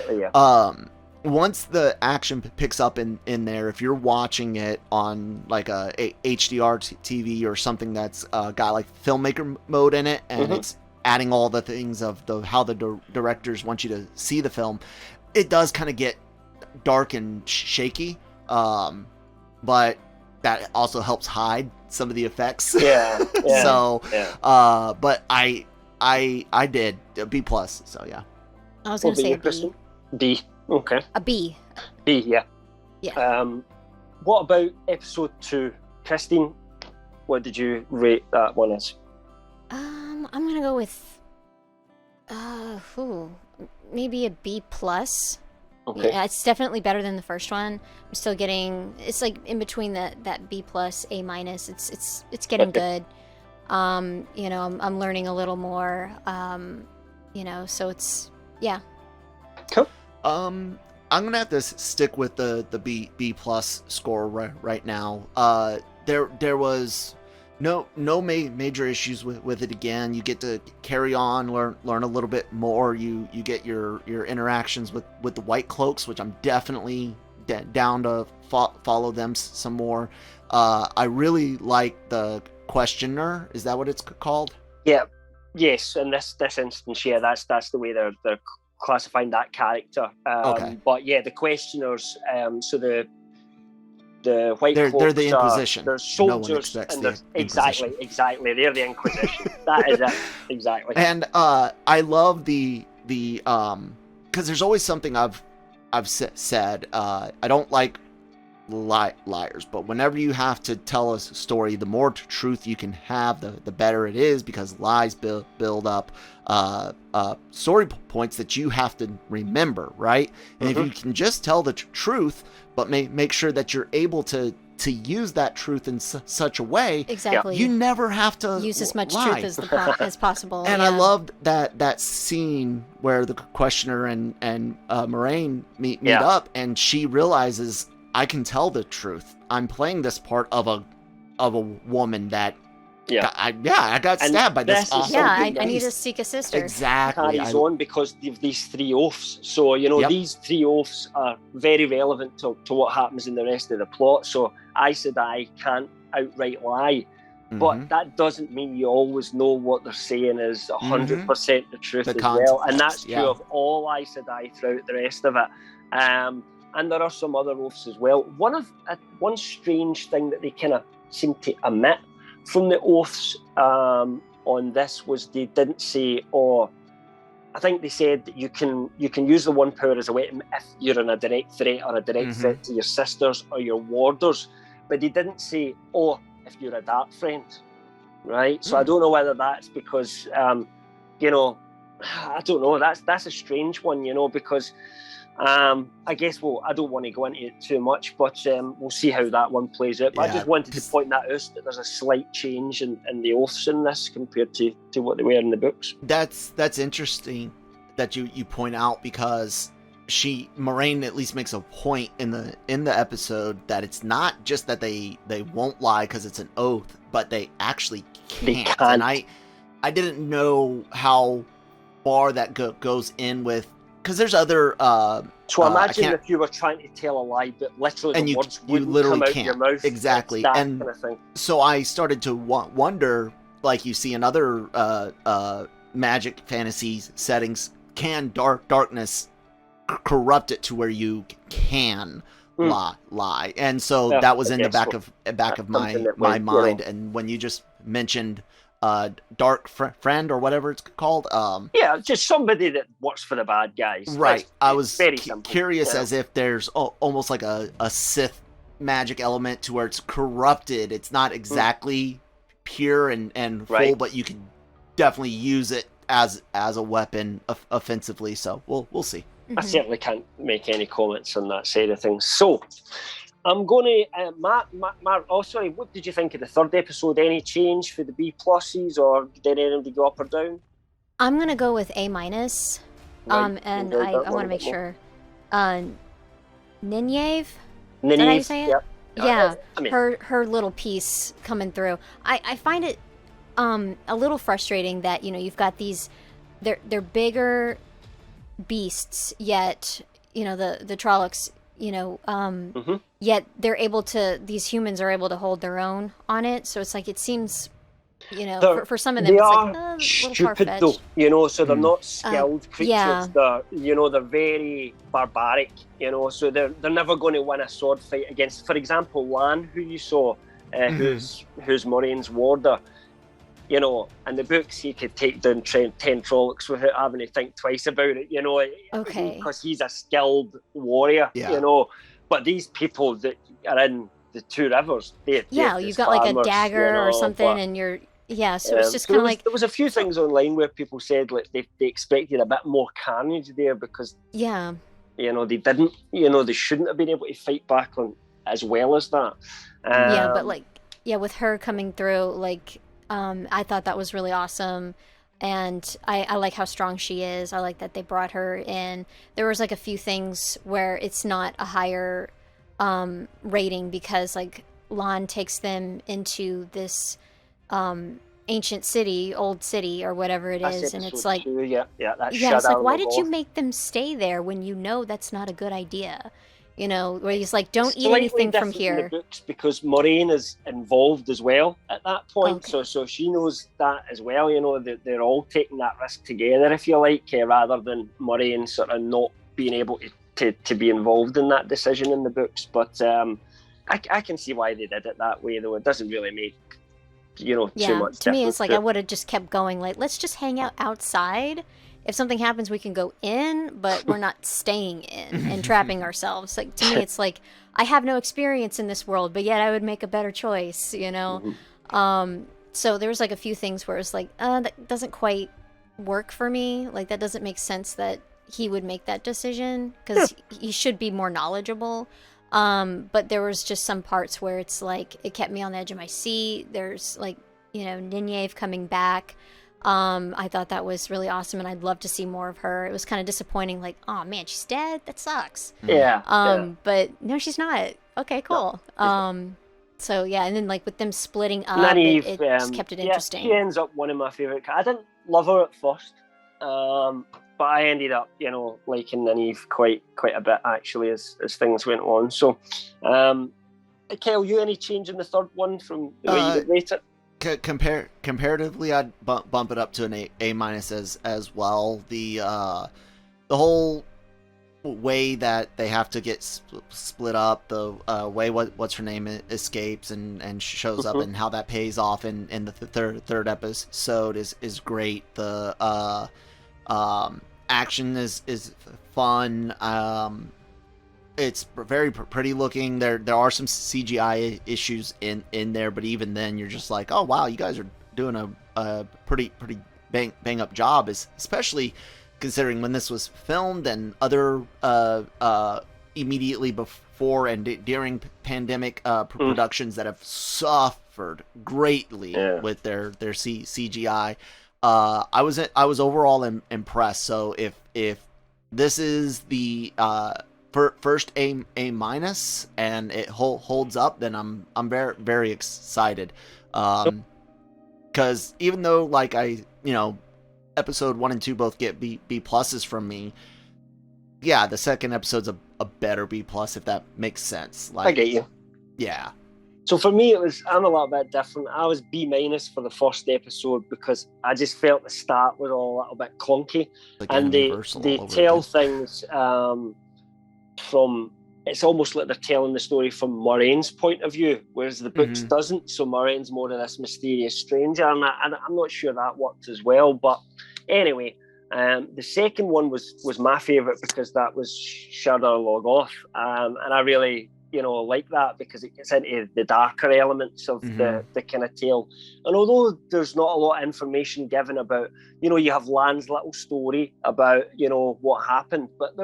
Once the action picks up in there, if you're watching it on like a HDR TV or something that's got like filmmaker mode in it, and it's adding all the things of how the directors want you to see the film, it does kind of get dark and shaky. But that also helps hide some of the effects. Yeah. So, but I did a B plus. So yeah. I was going to say a B. B. Okay. A B. B, yeah. Yeah. What about episode 2? Christine, what did you rate that one as? I'm gonna go with maybe a B plus. Okay. Yeah, it's definitely better than the first one. I'm still getting, it's like in between that B plus, A minus. It's getting good. I'm learning a little more. So it's Cool. I'm gonna have to stick with the B plus score right now. There was no major issues with it. Again, you get to carry on, learn a little bit more. You get your interactions with the White Cloaks, which I'm definitely down to follow them some more. I really like the Questioner. Is that what it's called? Yeah. Yes. In this instance, yeah, that's the way they're classifying that character. Okay. But yeah, the Questioners. So the White Cloaks, they're the Inquisition. They're soldiers, and they're exactly. They're the Inquisition. That is it. Exactly. And I love the because there's always something I've said. I don't like liars, but whenever you have to tell a story, the more truth you can have, the better it is, because lies build up story points that you have to remember, right? And if you can just tell the truth, but make sure that you're able to use that truth in such a way, exactly, you never have to use as much lie. truth as possible. And I loved that scene where the Questioner and Moraine meet up, and she realizes, I can tell the truth. I'm playing this part of a woman that Yeah. I got stabbed by this awesome I need to seek a sister. Exactly. Carries on because of these 3 oaths. So, you know, these 3 oaths are very relevant to what happens in the rest of the plot. So Aes Sedai can't outright lie. But that doesn't mean you always know what they're saying is 100% the truth as well. And that's true of all Aes Sedai throughout the rest of it. And there are some other oaths as well. One strange thing that they kind of seem to omit from the oaths on this was they didn't say, I think they said that you can use the 1 power as a weapon if you're in a direct threat or a direct threat to your sisters or your warders. But they didn't say, if you're a dark friend, right? So I don't know whether that's because, you know, I don't know. That's a strange one, you know, because I guess, I don't want to go into it too much, but we'll see how that one plays out. But I just wanted to point that out, that there's a slight change in the oaths in this compared to what they were in the books. That's interesting that you point out, because Moraine at least makes a point in the episode that it's not just that they won't lie because it's an oath, but they actually can't. They can't. And I didn't know how far that goes in with, because there's other. So imagine if you were trying to tell a lie, but literally and the you words wouldn't come out your mouth. Exactly, that and kind of thing. So I started to wonder, like you see in other magic fantasy settings, can darkness corrupt it to where you can lie? And so that was in the back of my mind. And when you just mentioned dark friend or whatever it's called, just somebody that works for the bad guys, right? I was very curious as if there's almost like a Sith magic element to where it's corrupted. It's not exactly pure and full, but you can definitely use it as a weapon offensively. So we'll see. I certainly can't make any comments on that side of things. So I'm going to, Matt, sorry, what did you think of the 3rd episode? Any change for the B pluses, or did anything go up or down? I'm going to go with A-. And I want to make sure. Nynaeve? Is that how you say it? Yep. Yeah, I mean, her little piece coming through. I find it a little frustrating that, you know, you've got these, they're bigger beasts, yet, you know, the Trollocs, you know, yet these humans are able to hold their own on it. So it's like, it seems, you know, for some of them, they it's are like, stupid though, you know, so they're not skilled creatures. Yeah. They're very barbaric, you know, so they're never going to win a sword fight against, for example, Lan, who you saw, who's Moraine's warder. You know, in the books, he could take down 10 Trollocs without having to think twice about it, you know, because he's a skilled warrior, you know. But these people that are in the 2 rivers, you've got like a dagger, you know, or something, and you're, so it's just kind of like... There was a few things online where people said like they expected a bit more carnage there because, you know, they didn't, you know, they shouldn't have been able to fight back on as well as that. But like, with her coming through, like... I thought that was really awesome, and I like how strong she is. I like that they brought her in. There was like a few things where it's not a higher rating because like Lan takes them into this ancient city, old city, or whatever it is, and it's like, it's like, why did you make them stay there when you know that's not a good idea? You know, where he's like, don't eat anything from here. In the books because Moraine is involved as well at that point, so she knows that as well. You know, they're all taking that risk together, if you like, rather than Moraine sort of not being able to be involved in that decision in the books. But I can see why they did it that way, though. It doesn't really make, you know, too much difference. To me, it's like I would have just kept going. Like, let's just hang out outside. If something happens, we can go in, but we're not staying in and trapping ourselves. Like, to me, it's like, I have no experience in this world, but yet I would make a better choice, you know? So there was like a few things where it's like, that doesn't quite work for me. Like, that doesn't make sense that he would make that decision because he should be more knowledgeable. But there was just some parts where it's like, it kept me on the edge of my seat. There's like, you know, Nynaeve coming back. I thought that was really awesome, and I'd love to see more of her. It was kind of disappointing, like, oh man, she's dead? That sucks. But no, she's not. Okay, cool. No. So yeah, and then like with them splitting up, Nynaeve, it kept it interesting. She ends up one of my favourite. I didn't love her at first, but I ended up, liking Nynaeve quite a bit actually as things went on. So, Kyle, you any change in the third one from the way you would rate it? Comparatively, I'd bump it up to an A minus as well. The whole way that they have to get split up, the way what's her name escapes and shows up, and how that pays off in the third episode is great. The action is fun. It's very pretty looking. There are some CGI issues in there, but even then, you're just like, oh wow, you guys are doing a pretty bang up job, especially considering when this was filmed and other immediately before and during pandemic productions that have suffered greatly with their CGI. I was overall impressed. So if this is the first A minus and it holds up, then I'm very very excited. Because even though like episode 1 and 2 both get B pluses from me, yeah, the second episode's a better B plus, if that makes sense. Like, I get you. Yeah. So for me, I'm a little bit different. I was B minus for the first episode because I just felt the start was all a little bit clunky, like and they tell things from. It's almost like they're telling the story from Moraine's point of view, whereas the books doesn't. So Moraine's more of this mysterious stranger, and I'm not sure that worked as well. But anyway, the second one was my favourite because that was Shudder Logoth, and I really like that because it gets into the darker elements of the kind of tale. And although there's not a lot of information given about, you have Lan's little story about what happened, but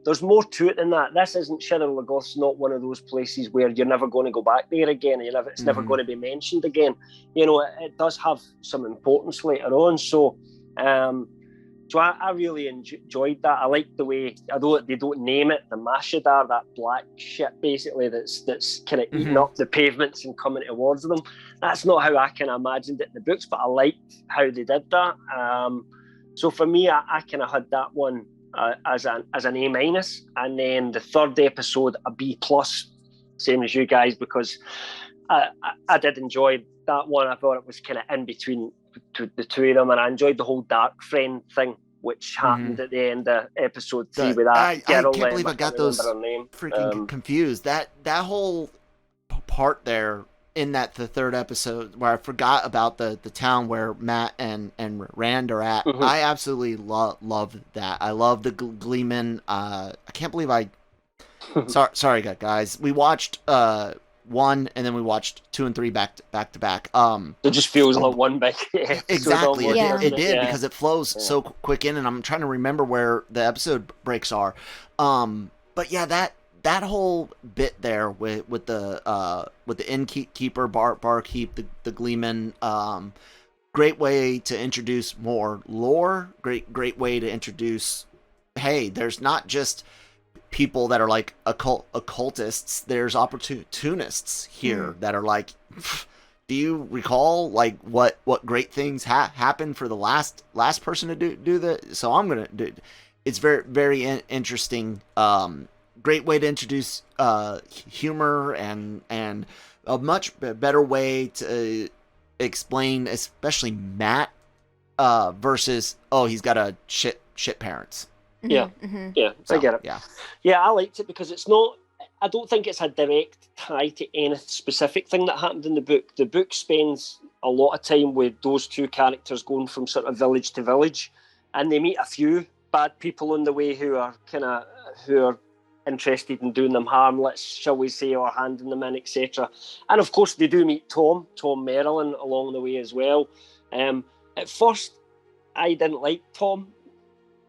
there's more to it than that. This isn't Shudder Logoth's not one of those places where you're never going to go back there again. It's never going to be mentioned again. It does have some importance later on. So, I really enjoyed that. I like the way, although they don't name it, the Mashadar, that black shit basically that's kind of eating up the pavements and coming towards them. That's not how I kind of imagined it in the books, but I liked how they did that. So for me, I kind of had that one as an A minus, and then the third episode a B plus, same as you guys, because I did enjoy that one. I thought it was kind of in between the two of them, and I enjoyed the whole dark friend thing which happened at the end of episode 3 with that girl. I can't believe I got those freaking confused. That whole part there in that the third episode where I forgot about the town where Matt and Rand are at. I absolutely love that. I love the Gleeman. I can't believe sorry guys. We watched 1 and then we watched 2 and 3 back to back. It just feels like one big exactly. It did because it flows so quick in, and I'm trying to remember where the episode breaks are. But yeah, that whole bit there with the innkeeper, barkeep, the Gleeman, great way to introduce more lore. Great way to introduce, hey, there's not just people that are like occultists. There's opportunists here that are like, do you recall like what great things happened for the last person to do that? So I'm gonna do. It's very very interesting. Great way to introduce humor and a much better way to explain, especially Matt versus he's got a shit parents. Yeah, I get it. Yeah, I liked it because it's not. I don't think it's a direct tie to any specific thing that happened in the book. The book spends a lot of time with those two characters going from sort of village to village, and they meet a few bad people on the way who are interested in doing them harm, shall we say, or handing them in, etc. And of course, they do meet Tom Merrilin along the way as well. At first, I didn't like Tom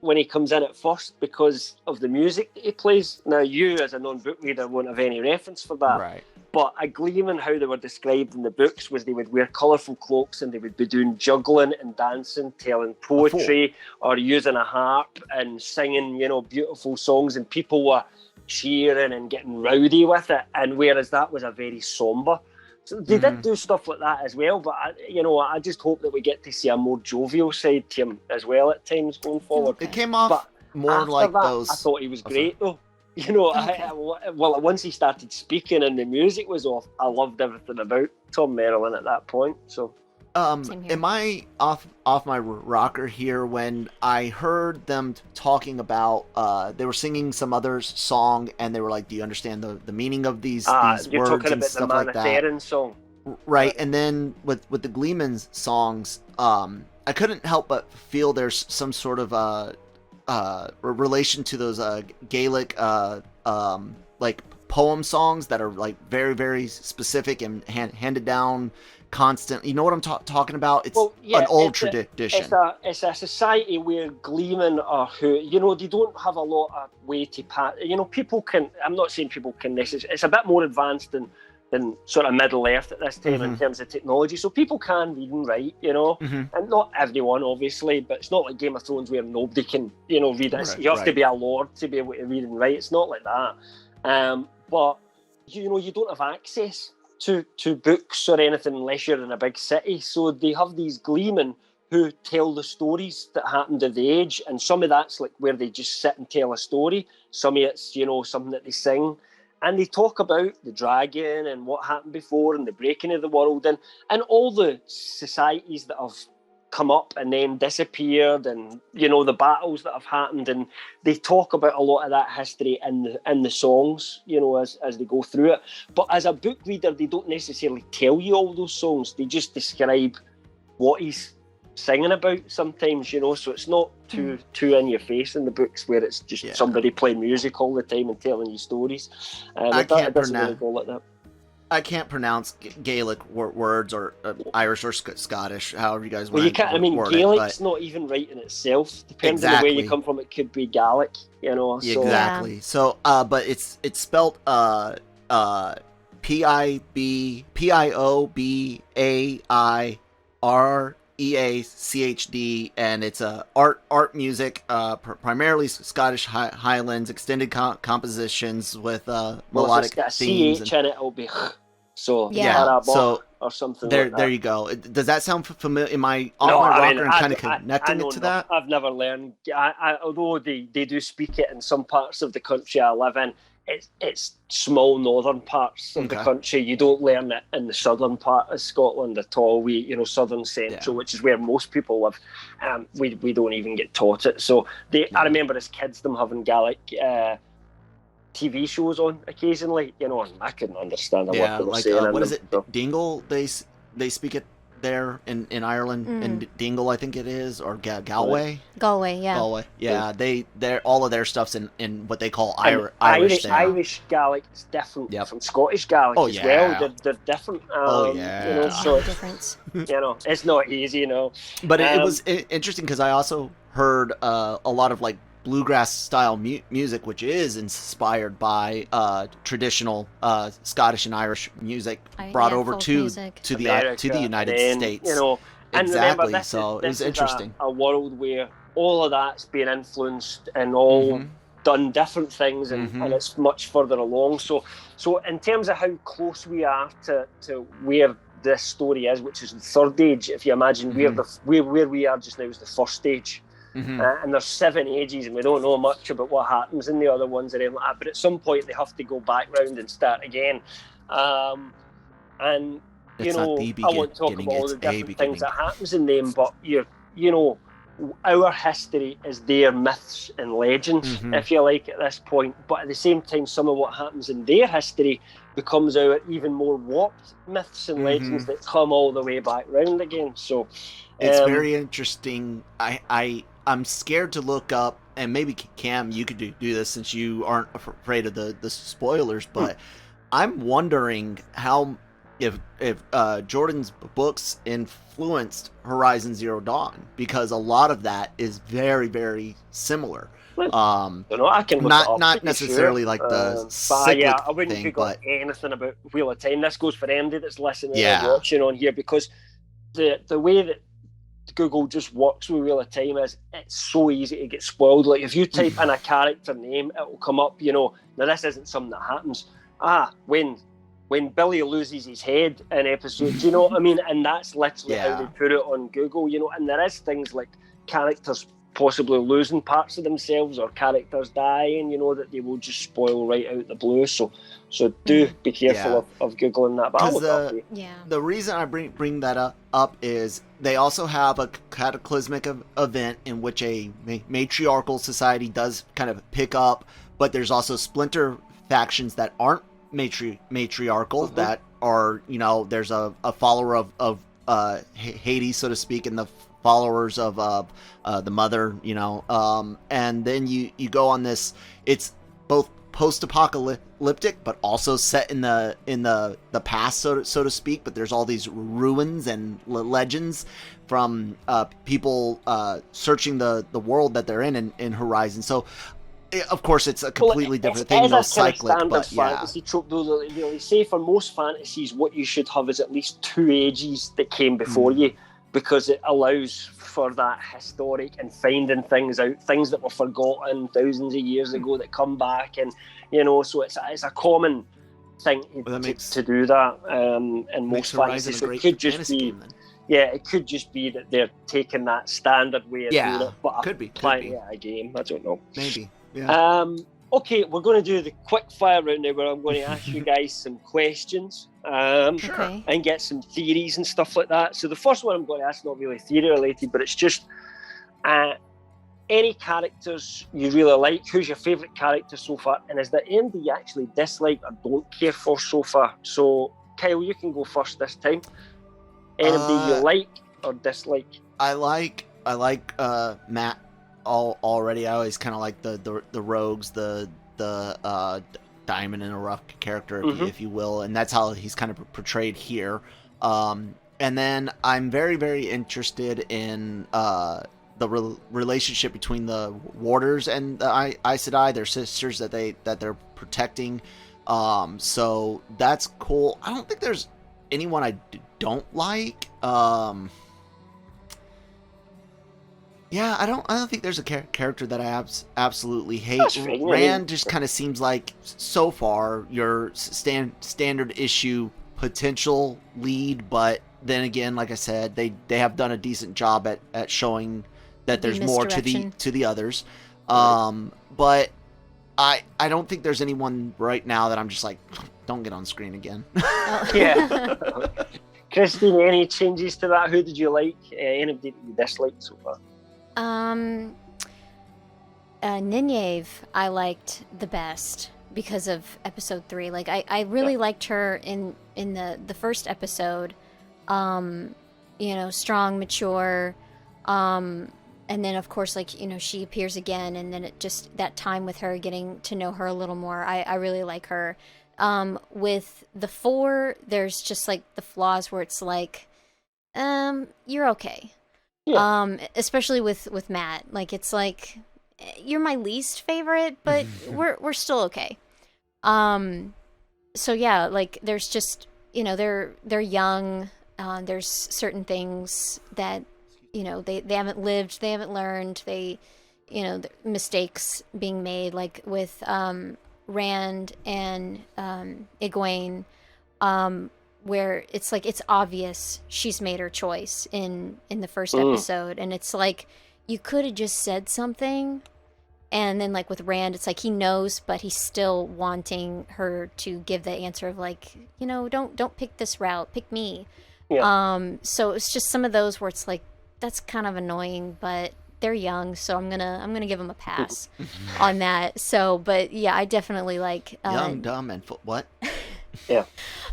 when he comes in at first because of the music that he plays. Now, you as a non-book reader won't have any reference for that. Right. But a Gleeman, how they were described in the books, was they would wear colourful cloaks and they would be doing juggling and dancing, telling poetry or using a harp and singing, beautiful songs, and people were cheering and getting rowdy with it. And whereas that was a very sombre So they did do stuff like that as well, but I just hope that we get to see a more jovial side to him as well at times going forward. It came off but more like that, those. I thought he was great though. Okay. Once he started speaking and the music was off, I loved everything about Tom Merrilin at that point. So, am I off my rocker here when I heard them talking about they were singing some other song and they were like, "Do you understand the meaning of these words you're talking and about stuff the like that?" Manatharan song, right? And then with the Gleeman's songs, I couldn't help but feel there's some sort of relation to those Gaelic like poem songs that are like very, very specific and handed down constant. You know what I'm talking about? It's an old tradition. It's a society where Gleeman are who, they don't have a lot of way to pass. People can, I'm not saying people can necessarily, it's a bit more advanced than sort of Middle Earth at this time in terms of technology. So people can read and write, and not everyone, obviously, but it's not like Game of Thrones where nobody can, read it. Right, you have to be a lord to be able to read and write. It's not like that. But, you don't have access to books or anything unless you're in a big city. So they have these Gleemen who tell the stories that happened at the age. And some of that's like where they just sit and tell a story. Some of it's, something that they sing. And they talk about the dragon and what happened before and the breaking of the world and all the societies that have come up and then disappeared and, the battles that have happened. And they talk about a lot of that history in the songs, as they go through it. But as a book reader, they don't necessarily tell you all those songs. They just describe what he's singing about sometimes, so it's not too in your face in the books where it's just somebody playing music all the time and telling you stories. I can't pronounce really go like that. I can't pronounce Gaelic words or Irish or Scottish, however you guys want. Well, you can't. I mean, Gaelic's but... not even right in itself. Depending on where you come from, it could be Gaelic. So. Exactly. So, but it's spelled Piobeachd, and it's art music, primarily Scottish Highlands, extended compositions with melodic themes. CH in it will be so or something. There, like that. there you go. Does that sound familiar? Am I off my rocker and kind of connecting it to that? I've never learned. Although they do speak it in some parts of the country I live in. It's small northern parts of the country. You don't learn it in the southern part of Scotland at all. We, southern central, which is where most people live. We don't even get taught it. So I remember as kids them having Gaelic TV shows on occasionally. And I couldn't understand what they were saying. What is it? Dingle? They speak it there in Ireland, in Dingle, I think it is, or Galway. Galway, yeah. Galway, yeah. They're all of their stuff's in what they call Irish. Irish Gaelic is different from Scottish Gaelic as well. They're different. So difference. It's not easy, But it was interesting because I also heard a lot of like bluegrass style music, which is inspired by traditional Scottish and Irish music brought over to the United States. And exactly. Remember, So it was interesting. A world where all of that's been influenced and all done different things, and it's much further along. So in terms of how close we are to where this story is, which is the third age, if you imagine where we are just now is the first stage. And there's 7 ages, and we don't know much about what happens in the other ones or anything like that. But at some point, they have to go back round and start again. And I won't talk about all the different things that happens in them, but our history is their myths and legends, if you like, at this point. But at the same time, some of what happens in their history becomes our even more warped myths and legends that come all the way back round again. So it's very interesting. I'm scared to look up, and maybe Cam, you could do this since you aren't afraid of the spoilers, but I'm wondering how if Jordan's books influenced Horizon Zero Dawn, because a lot of that is very, very similar. I can not necessarily like the cyclic I wouldn't thing, Google anything about Wheel of Time. This goes for anybody that's listening and watching on here, because the way that Google just works with Wheel of Time is it's so easy to get spoiled. Like if you type in a character name, it will come up. Now this isn't something that happens. When when Billy loses his head in episode, do you know what I mean? And that's literally how they put it on Google, you know. And there is things like characters possibly losing parts of themselves or characters dying, you know, that they will just spoil right out the blue. So do be careful of Googling that. But the reason I bring that up is they also have a cataclysmic event in which a matriarchal society does kind of pick up, but there's also splinter factions that aren't matriarchal, that are, you know, there's a follower of Hades, so to speak, and the followers of the mother, you know, and then you go on this. It's both post-apocalyptic, but also set in the past, so to speak. But there's all these ruins and legends from people searching the world that they're in Horizon. So, of course, it's a completely different thing, no cyclic, but fantasy trope, though. They say for most fantasies, what you should have is at least 2 ages that came before you, because it allows for that historic and finding things out, things that were forgotten thousands of years ago that come back, and you know, so it's a common thing to do that in most fantasies. So it could just be. It could just be that they're taking that standard way of doing it, but could be a game. I don't know. Maybe. Yeah. Okay, we're going to do the quick fire round now, where I'm going to ask you guys some questions and get some theories and stuff like that. So the first one I'm going to ask, not really theory related, but it's just any characters you really like. Who's your favourite character so far? And is there anybody you actually dislike or don't care for so far? So Kyle, you can go first this time. Anybody you like or dislike? I like Matt already. I always kind of like the rogues, the diamond in a rough character, if you will, and that's how he's kind of portrayed here. And then I'm very, very interested in the relationship between the warders and the Aes Sedai, their sisters that they're protecting. So that's cool. I don't think there's anyone I don't like. I don't think there's a character that I absolutely hate. Rand just kind of seems like, so far, your standard issue potential lead, but then again, like I said, they have done a decent job at showing that there's more to the others. But I don't think there's anyone right now that I'm just like, don't get on screen again. Christine, any changes to that? Who did you like? Anybody that you disliked so far? Nynaeve I liked the best because of episode 3. Like I really liked her in the first episode. You know, strong, mature, and then of course, like, you know, she appears again, and then it just, that time with her, getting to know her a little more, I really like her. With the 4, there's just like the flaws where it's like, you're okay. Especially with Matt, like, it's like, you're my least favorite, but we're still okay. So yeah, like, there's just, you know, they're young. There's certain things that, you know, they haven't lived, they haven't learned, they, you know, mistakes being made, like with Rand and Egwene, where it's like, it's obvious she's made her choice in the first episode, and it's like, you could have just said something. And then, like, with Rand, it's like he knows, but he's still wanting her to give the answer of, like, you know, don't pick this route, pick me. So it's just some of those where it's like, that's kind of annoying, but they're young, so I'm gonna give them a pass on that. So, but yeah, I definitely like young, dumb, and what?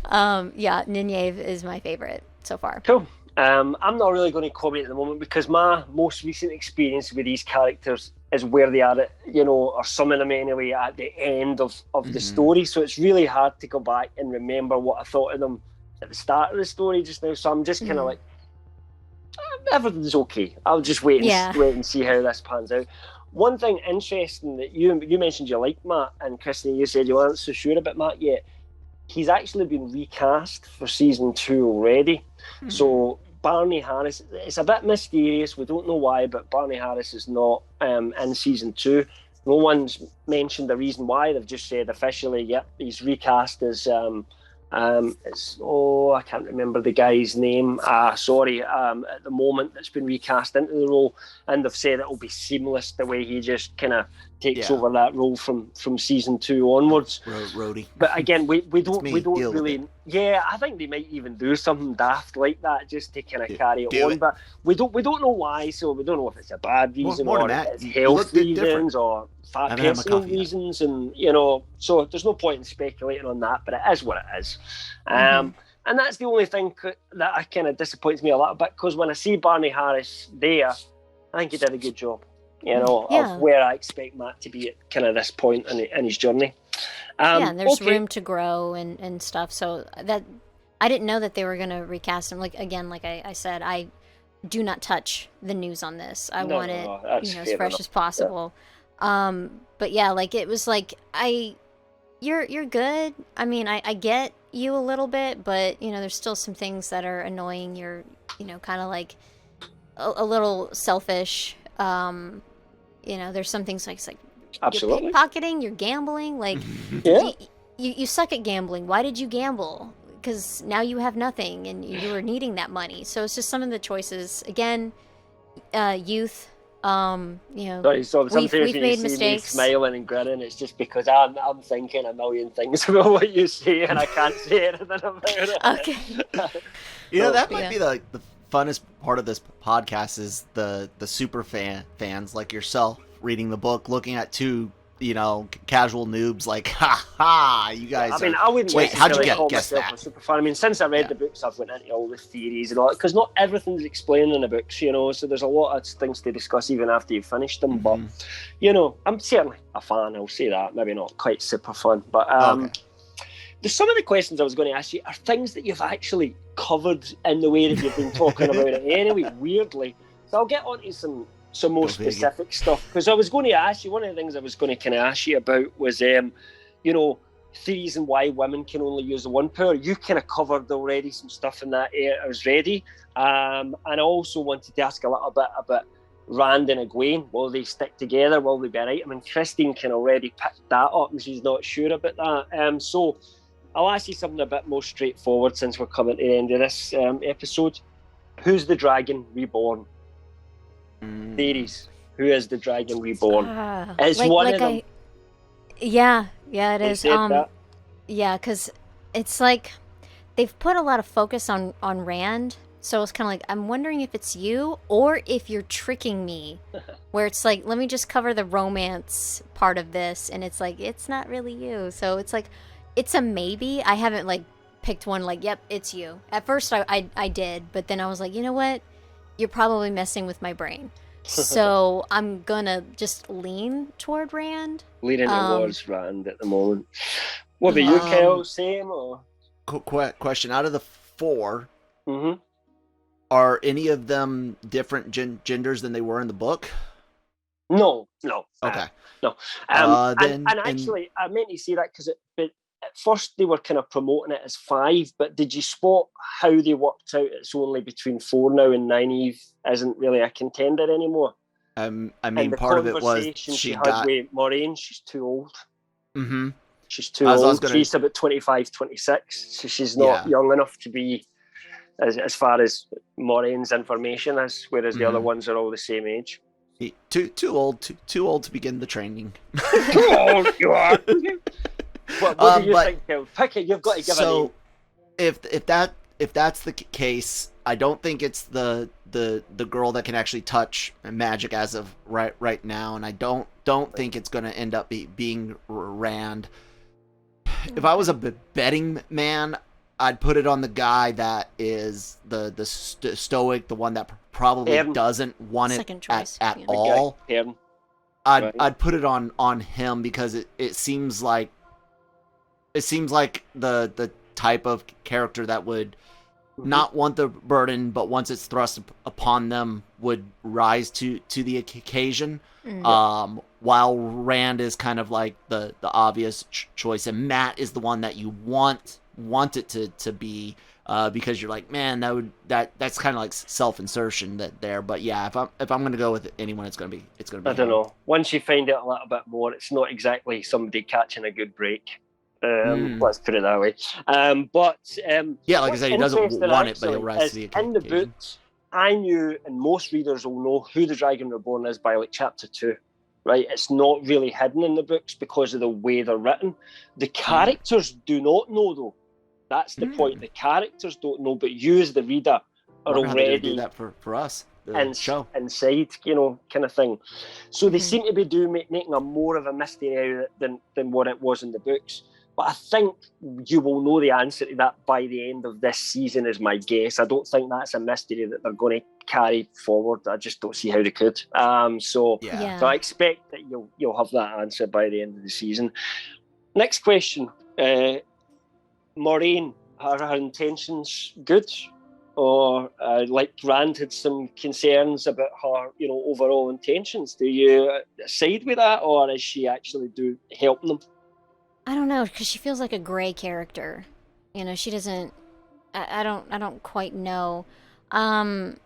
Nynaeve is my favorite so far. Cool. I'm not really going to comment at the moment, because my most recent experience with these characters is where they are at, you know, or some of them anyway, at the end of the story. So it's really hard to go back and remember what I thought of them at the start of the story just now. So I'm just kind of like, everything's okay. I'll just wait and see how this pans out. One thing interesting that you mentioned you liked Matt, and Christine, you said you weren't so sure about Matt yet. He's actually been recast for season 2 already. So Barney Harris, it's a bit mysterious, we don't know why, but Barney Harris is not in season 2. No one's mentioned the reason why. They've just said officially, he's recast as It's I can't remember the guy's name. Sorry. At the moment, that's been recast into the role, and they've said it'll be seamless the way he just kind of takes over that role from season 2 onwards. Rhodey. But again, we don't really. Yeah, I think they might even do something daft like that just to kind of carry it on. But we don't know why. So we don't know if it's a bad reason or it's health reasons or personal reasons, and so there's no point in speculating on that. But it is what it is. And that's the only thing that kind of disappoints me a little bit, because when I see Barney Harris there, I think he did a good job. Of where I expect Matt to be at kind of this point in his journey. And there's room to grow and stuff. So that I didn't know that they were going to recast him. Like I said, I do not touch the news on this. I want it as fresh as possible. Yeah. But yeah, like it was like you're good. I mean, I get you a little bit, but there's still some things that are annoying. You're kind of like a little selfish. There's some things like it's like absolutely you're pickpocketing, you're gambling, like you suck at gambling. Why did you gamble? Because now you have nothing and you were needing that money. So it's just some of the choices. Again, youth. Sometimes we've made mistakes. Me smiling and grinning, it's just because I'm thinking a million things about what you say and I can't say anything about it. Okay. That might be the funnest part of this podcast is the super fans like yourself reading the book, looking at two casual noobs like, you guys. I wouldn't. Wait, how'd you guess that? A super fan. I mean, since I read the books, I've went into all the theories and all that, because not everything's explained in the books, so there's a lot of things to discuss even after you've finished them. But I'm certainly a fan. I'll say that. Maybe not quite super fun, but there's some of the questions I was going to ask you are things that you've actually covered in the way that you've been talking about it anyway, weirdly. So I'll get on to some more specific stuff, because I was going to ask you, one of the things I was going to kind of ask you about was theories and why women can only use the one power. You kind of covered already some stuff in that area. I was ready, and I also wanted to ask a little bit about Rand and Egwene. Will they stick together? Will they be right? I mean, Christine can already picked that up and she's not sure about that. So I'll ask you something a bit more straightforward since we're coming to the end of this episode. Who's the dragon reborn? Theories. Who is the dragon reborn? It's one of them. Yeah, it is. Yeah, because it's like they've put a lot of focus on Rand, so it's kind of like I'm wondering if it's you or if you're tricking me. Where it's like, let me just cover the romance part of this, and it's like it's not really you. So it's like it's a maybe. I haven't like picked one like, yep, it's you. At first I did, but then I was like, you know what? You're probably messing with my brain. So I'm gonna just lean toward Rand. Leaning towards Rand at the moment. What about you, Kel? Same or? Question. Out of the 4, are any of them different genders than they were in the book? No. Okay. No. And actually, I meant to say that because at first they were kind of promoting it as 5, but did you spot how they worked out it's only between 4 now and Nynaeve isn't really a contender anymore? I mean, part of it was she had with Moraine, she's too old. Mm-hmm. She's too old. She's about 25, 26, so she's not young enough to be as far as Moraine's information is, whereas the other ones are all the same age. Too old to begin the training. Too old you are. What do you think, Kel? Pick it. You've got to give a name. If that's the case, I don't think it's the girl that can actually touch magic as of right now, and I don't think it's going to end up being Rand. If I was a betting man, I'd put it on the guy that is the stoic, the one that probably doesn't want it at all. I'd put it on him because it seems like the type of character that would not want the burden, but once it's thrust upon them, would rise to the occasion. While Rand is kind of like the obvious choice, and Matt is the one that you want it to be, because you're like, man, that's kind of like self-insertion there. But yeah, if I'm gonna go with anyone, it's gonna be. I don't know. Once you find out a little bit more, it's not exactly somebody catching a good break. Let's put it that way. Like I said, he doesn't want it, but he'll rise to the occasion. In the books, I knew, and most readers will know who the Dragon Reborn is by like chapter 2. Right, it's not really hidden in the books because of the way they're written. The characters do not know, though. That's the point. The characters don't know, but you as the reader are already do that for us. Show inside, kind of thing. So they seem to be making a more of a mystery out of it than what it was in the books. But I think you will know the answer to that by the end of this season, is my guess. I don't think that's a mystery that they're going to carry forward. I just don't see how they could. So I expect that you'll have that answer by the end of the season. Next question. Maureen, are her intentions good? Or like Rand had some concerns about her, overall intentions. Do you side with that, or is she actually helping them? I don't know, because she feels like a gray character. She doesn't. I don't quite know. I'm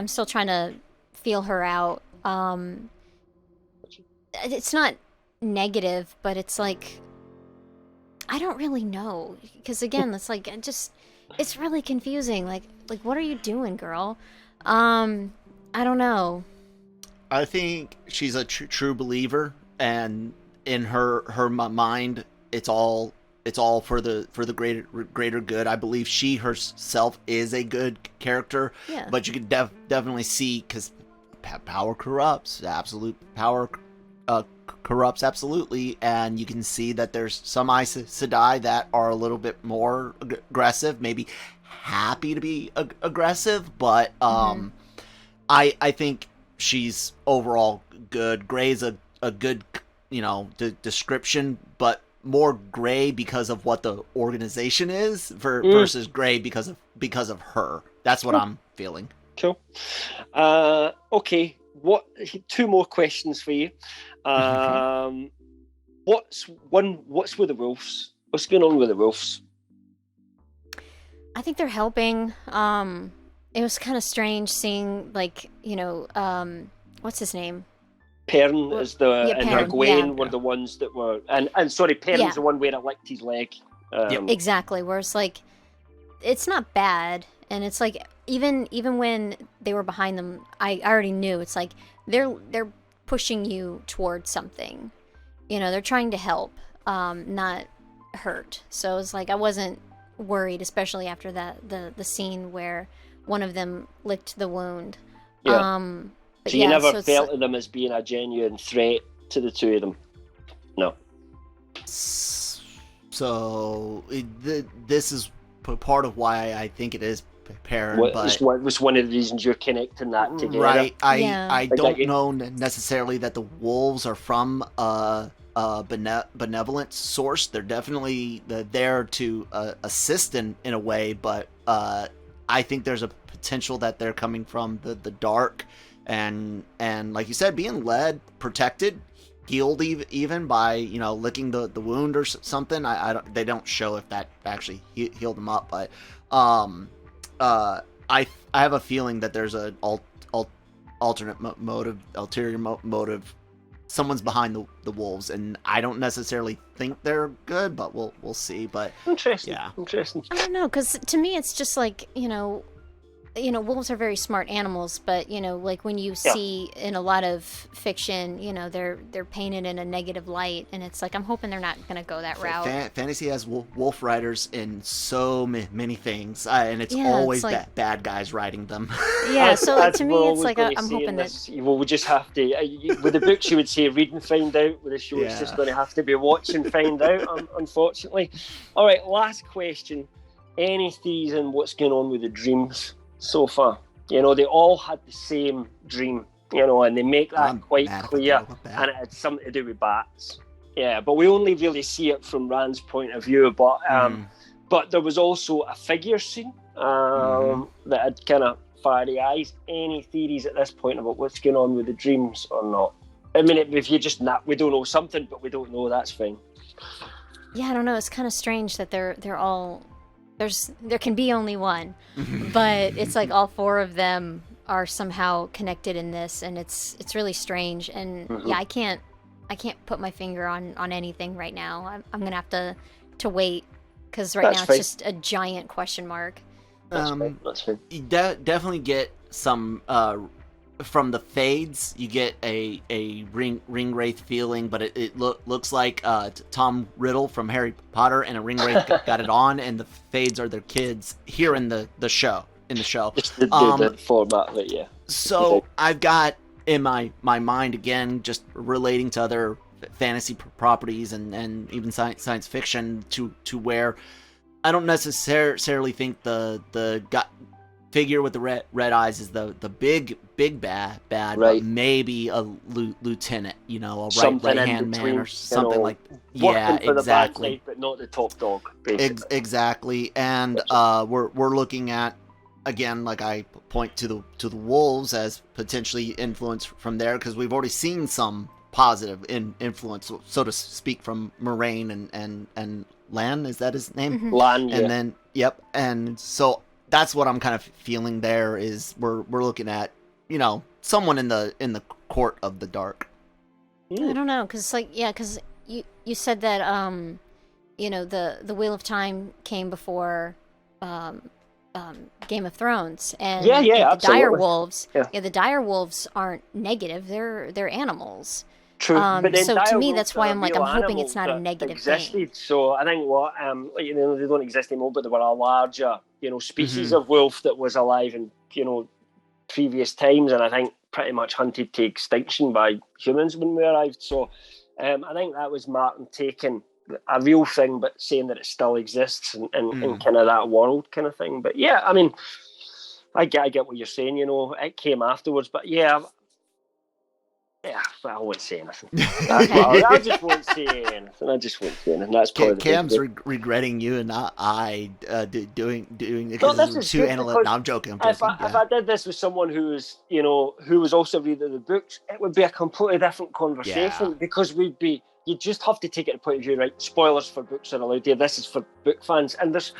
still trying to feel her out. It's not negative, but it's like I don't really know, because again, it's like it's really confusing. Like what are you doing, girl? I don't know. I think she's a true believer, and in her mind, it's all for the greater good. I believe she herself is a good character, but you can definitely see, because power corrupts. Absolute power corrupts absolutely, and you can see that there's some Aes Sedai that are a little bit more aggressive, maybe happy to be aggressive, but I think she's overall good. Gray's a good description, but more gray because of what the organization is versus gray because of her. That's what I'm feeling. Cool. Okay. Two more questions for you. What's with the wolves? What's going on with the wolves? I think they're helping. It was kind of strange seeing, what's his name? Perrin is and Egwene were the ones that were, and sorry, Perrin's the one where it licked his leg. Exactly. Where it's like, it's not bad, and it's like even when they were behind them, I already knew it's like they're pushing you towards something. They're trying to help, not hurt. So it's like I wasn't worried, especially after the scene where one of them licked the wound. Yeah. So you never felt of them as being a genuine threat to the two of them? No. So this is part of why I think it is Perrin. Was one of the reasons you're connecting that together? Right. I don't know necessarily that the wolves are from a benevolent source. They're definitely there to assist in a way, but I think there's a potential that they're coming from the dark. And like you said, being led, protected, healed even by licking the wound or something. They don't show if that actually healed them up, but I have a feeling that there's an alternate motive, ulterior motive. Someone's behind the wolves, and I don't necessarily think they're good, but we'll see. But interesting. I don't know, because to me it's just like wolves are very smart animals, but like when you see in a lot of fiction, they're painted in a negative light, and it's like I'm hoping they're not going to go that route. Fantasy has wolf riders in so many things, and it's always like, bad guys riding them. Yeah, so to me, it's like I'm hoping that. Well, we just have to. With the books, you would say read and find out. With the show, it's just going to have to be watch and find out. Unfortunately. All right, last question. Any theories on what's going on with the dreams so far? They all had the same dream, and they make that quite clear, and it had something to do with bats. Yeah, but we only really see it from Rand's point of view. But there was also a figure scene that had kind of fiery eyes. Any theories at this point about what's going on with the dreams or not? I mean, if you just we don't know something, but we don't know, that's fine. Yeah, I don't know. It's kind of strange that they're all. There can be only one, but it's like all four of them are somehow connected in this, and it's really strange. And I can't can't put my finger on anything right now. I'm gonna have to wait, because right That's now fine. it's just a giant question mark. That's fine. You definitely get some from the fades. You get a ring wraith feeling, but it looks like Tom Riddle from Harry Potter and a ring wraith got it on, and the fades are their kids here in the show. Just the format of it, yeah. So I've got in my mind again, just relating to other fantasy properties and even science fiction, to where I don't necessarily think the figure with the red eyes is the big bad, right. but maybe a lieutenant, a right hand man or something like. Yeah, exactly. Side, but not the top dog. Basically. Exactly, and we're looking at, again, like I point to the wolves as potentially influence from there, because we've already seen some positive influence, so to speak, from Moraine and Lan. Is that his name? Mm-hmm. Lan, yeah. And then and so that's what I'm kind of feeling there, is we're looking at someone in the court of the dark. I don't know, because because you said that the Wheel of Time came before Game of Thrones, and the dire absolutely. wolves. Yeah. The dire wolves aren't negative; they're animals. True, but then so to me, dire that's wolves why are I'm real hoping it's not a animals negative that existed. thing. So I think they don't exist anymore, but they were a larger species of wolf that was alive in previous times, and I think pretty much hunted to extinction by humans when we arrived. So I think that was Martin taking a real thing, but saying that it still exists in kind of that world kind of thing. But yeah, I mean, I get what you're saying. It came afterwards, but yeah, I won't say anything. I just won't say anything. That's probably Cam's regretting you and I doing it because this was too analytical. No, I'm joking. If I did this with someone who was also reading the books, it would be a completely different conversation, because you just have to take it to the point of view, right? Spoilers for books are allowed here. This is for book fans, and there's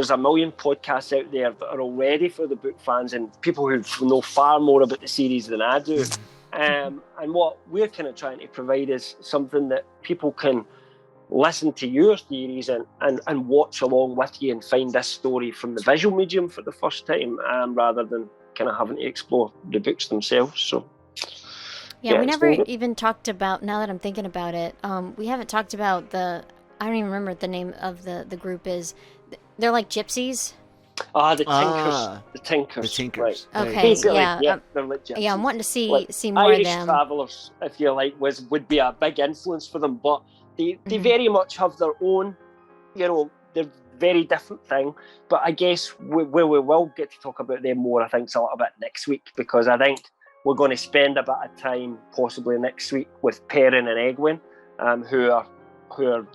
a million podcasts out there that are already for the book fans and people who know far more about the series than I do. And what we're kind of trying to provide is something that people can listen to your theories and watch along with you and find this story from the visual medium for the first time, rather than kind of having to explore the books themselves. So we never even talked about, now that I'm thinking about it, we haven't talked about I don't even remember what the name of the group is. They're like gypsies. The Tinkers. The Tinkers. Right. Okay. They're like gypsies. Yeah, I'm wanting to see more Irish of them. Travellers, if you like, would be a big influence for them, but they very much have their own, they're very different thing. But I guess we will get to talk about them more, I think, a little bit next week, because I think we're going to spend a bit of time possibly next week with Perrin and Egwene, who are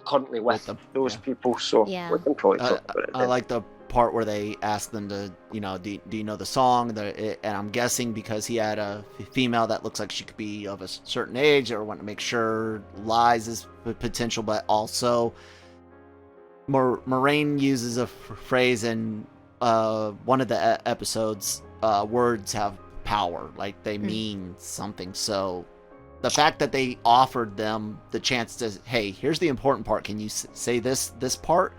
currently with those people. So we can probably talk about it. I like the part where they asked them to, do you know the song? And I'm guessing because he had a female that looks like she could be of a certain age, or want to make sure lies is potential, but also Moraine uses a phrase in one of the episodes, words have power, like they mean something. So the fact that they offered them the chance to, hey, here's the important part, can you say this part?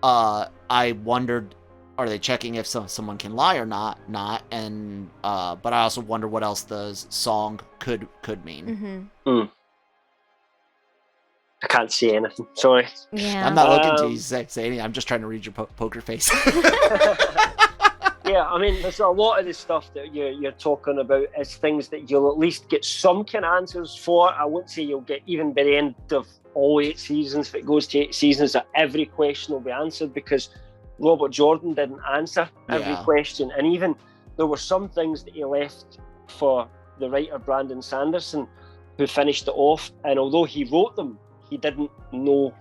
I wondered, are they checking if someone can lie or not? And but I also wonder what else the song could mean. I can't say anything. Sorry. Yeah. I'm not looking to you say anything. I'm just trying to read your poker face. Yeah, I mean, there's a lot of the stuff that you're talking about is things that you'll at least get some kind of answers for. I won't say you'll get, even by the end of all 8 seasons, if it goes to 8 seasons, that every question will be answered, because Robert Jordan didn't answer every question. And even there were some things that he left for the writer Brandon Sanderson, who finished it off. And although he wrote them, he didn't know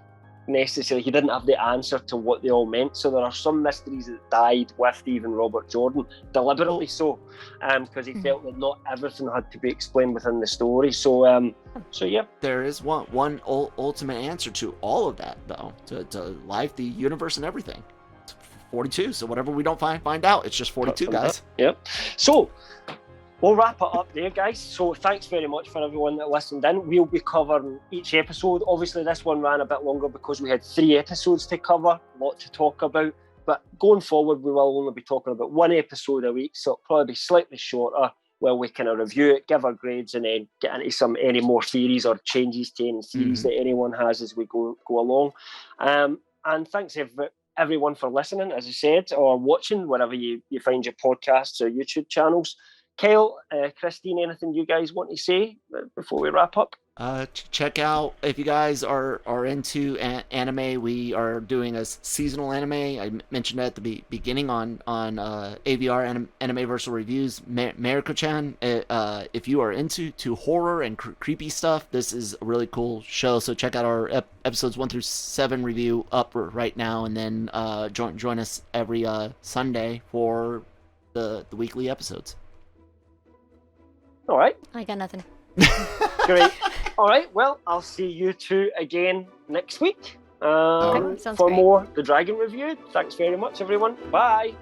necessarily, he didn't have the answer to what they all meant. So there are some mysteries that died with even Robert Jordan, deliberately so, because he felt that not everything had to be explained within the story. So yeah, there is one ultimate answer to all of that, though, to life, the universe, and everything. It's 42. So whatever we don't find out, it's just 42, guys. Yep. So we'll wrap it up there, guys. So thanks very much for everyone that listened in. We'll be covering each episode. Obviously, this one ran a bit longer because we had 3 episodes to cover, a lot to talk about. But going forward, we will only be talking about 1 episode a week, so it'll probably be slightly shorter, where we kind of review it, give our grades, and then get into any more theories or changes to any theories that anyone has as we go along. And thanks everyone for listening, as I said, or watching, wherever you find your podcasts or YouTube channels. Kyle, Christine, anything you guys want to say before we wrap up? Check out, if you guys are into anime, we are doing a seasonal anime. I mentioned at the beginning on AVR Animeversal Reviews, Mariko-chan. If you are into horror and creepy stuff, this is a really cool show. So check out our episodes 1 through 7 review up right now, and then join us every Sunday for the weekly episodes. All right. I got nothing. Great. All right. Well, I'll see you two again next week Sounds for great. more The Dragon Review. Thanks very much, everyone. Bye.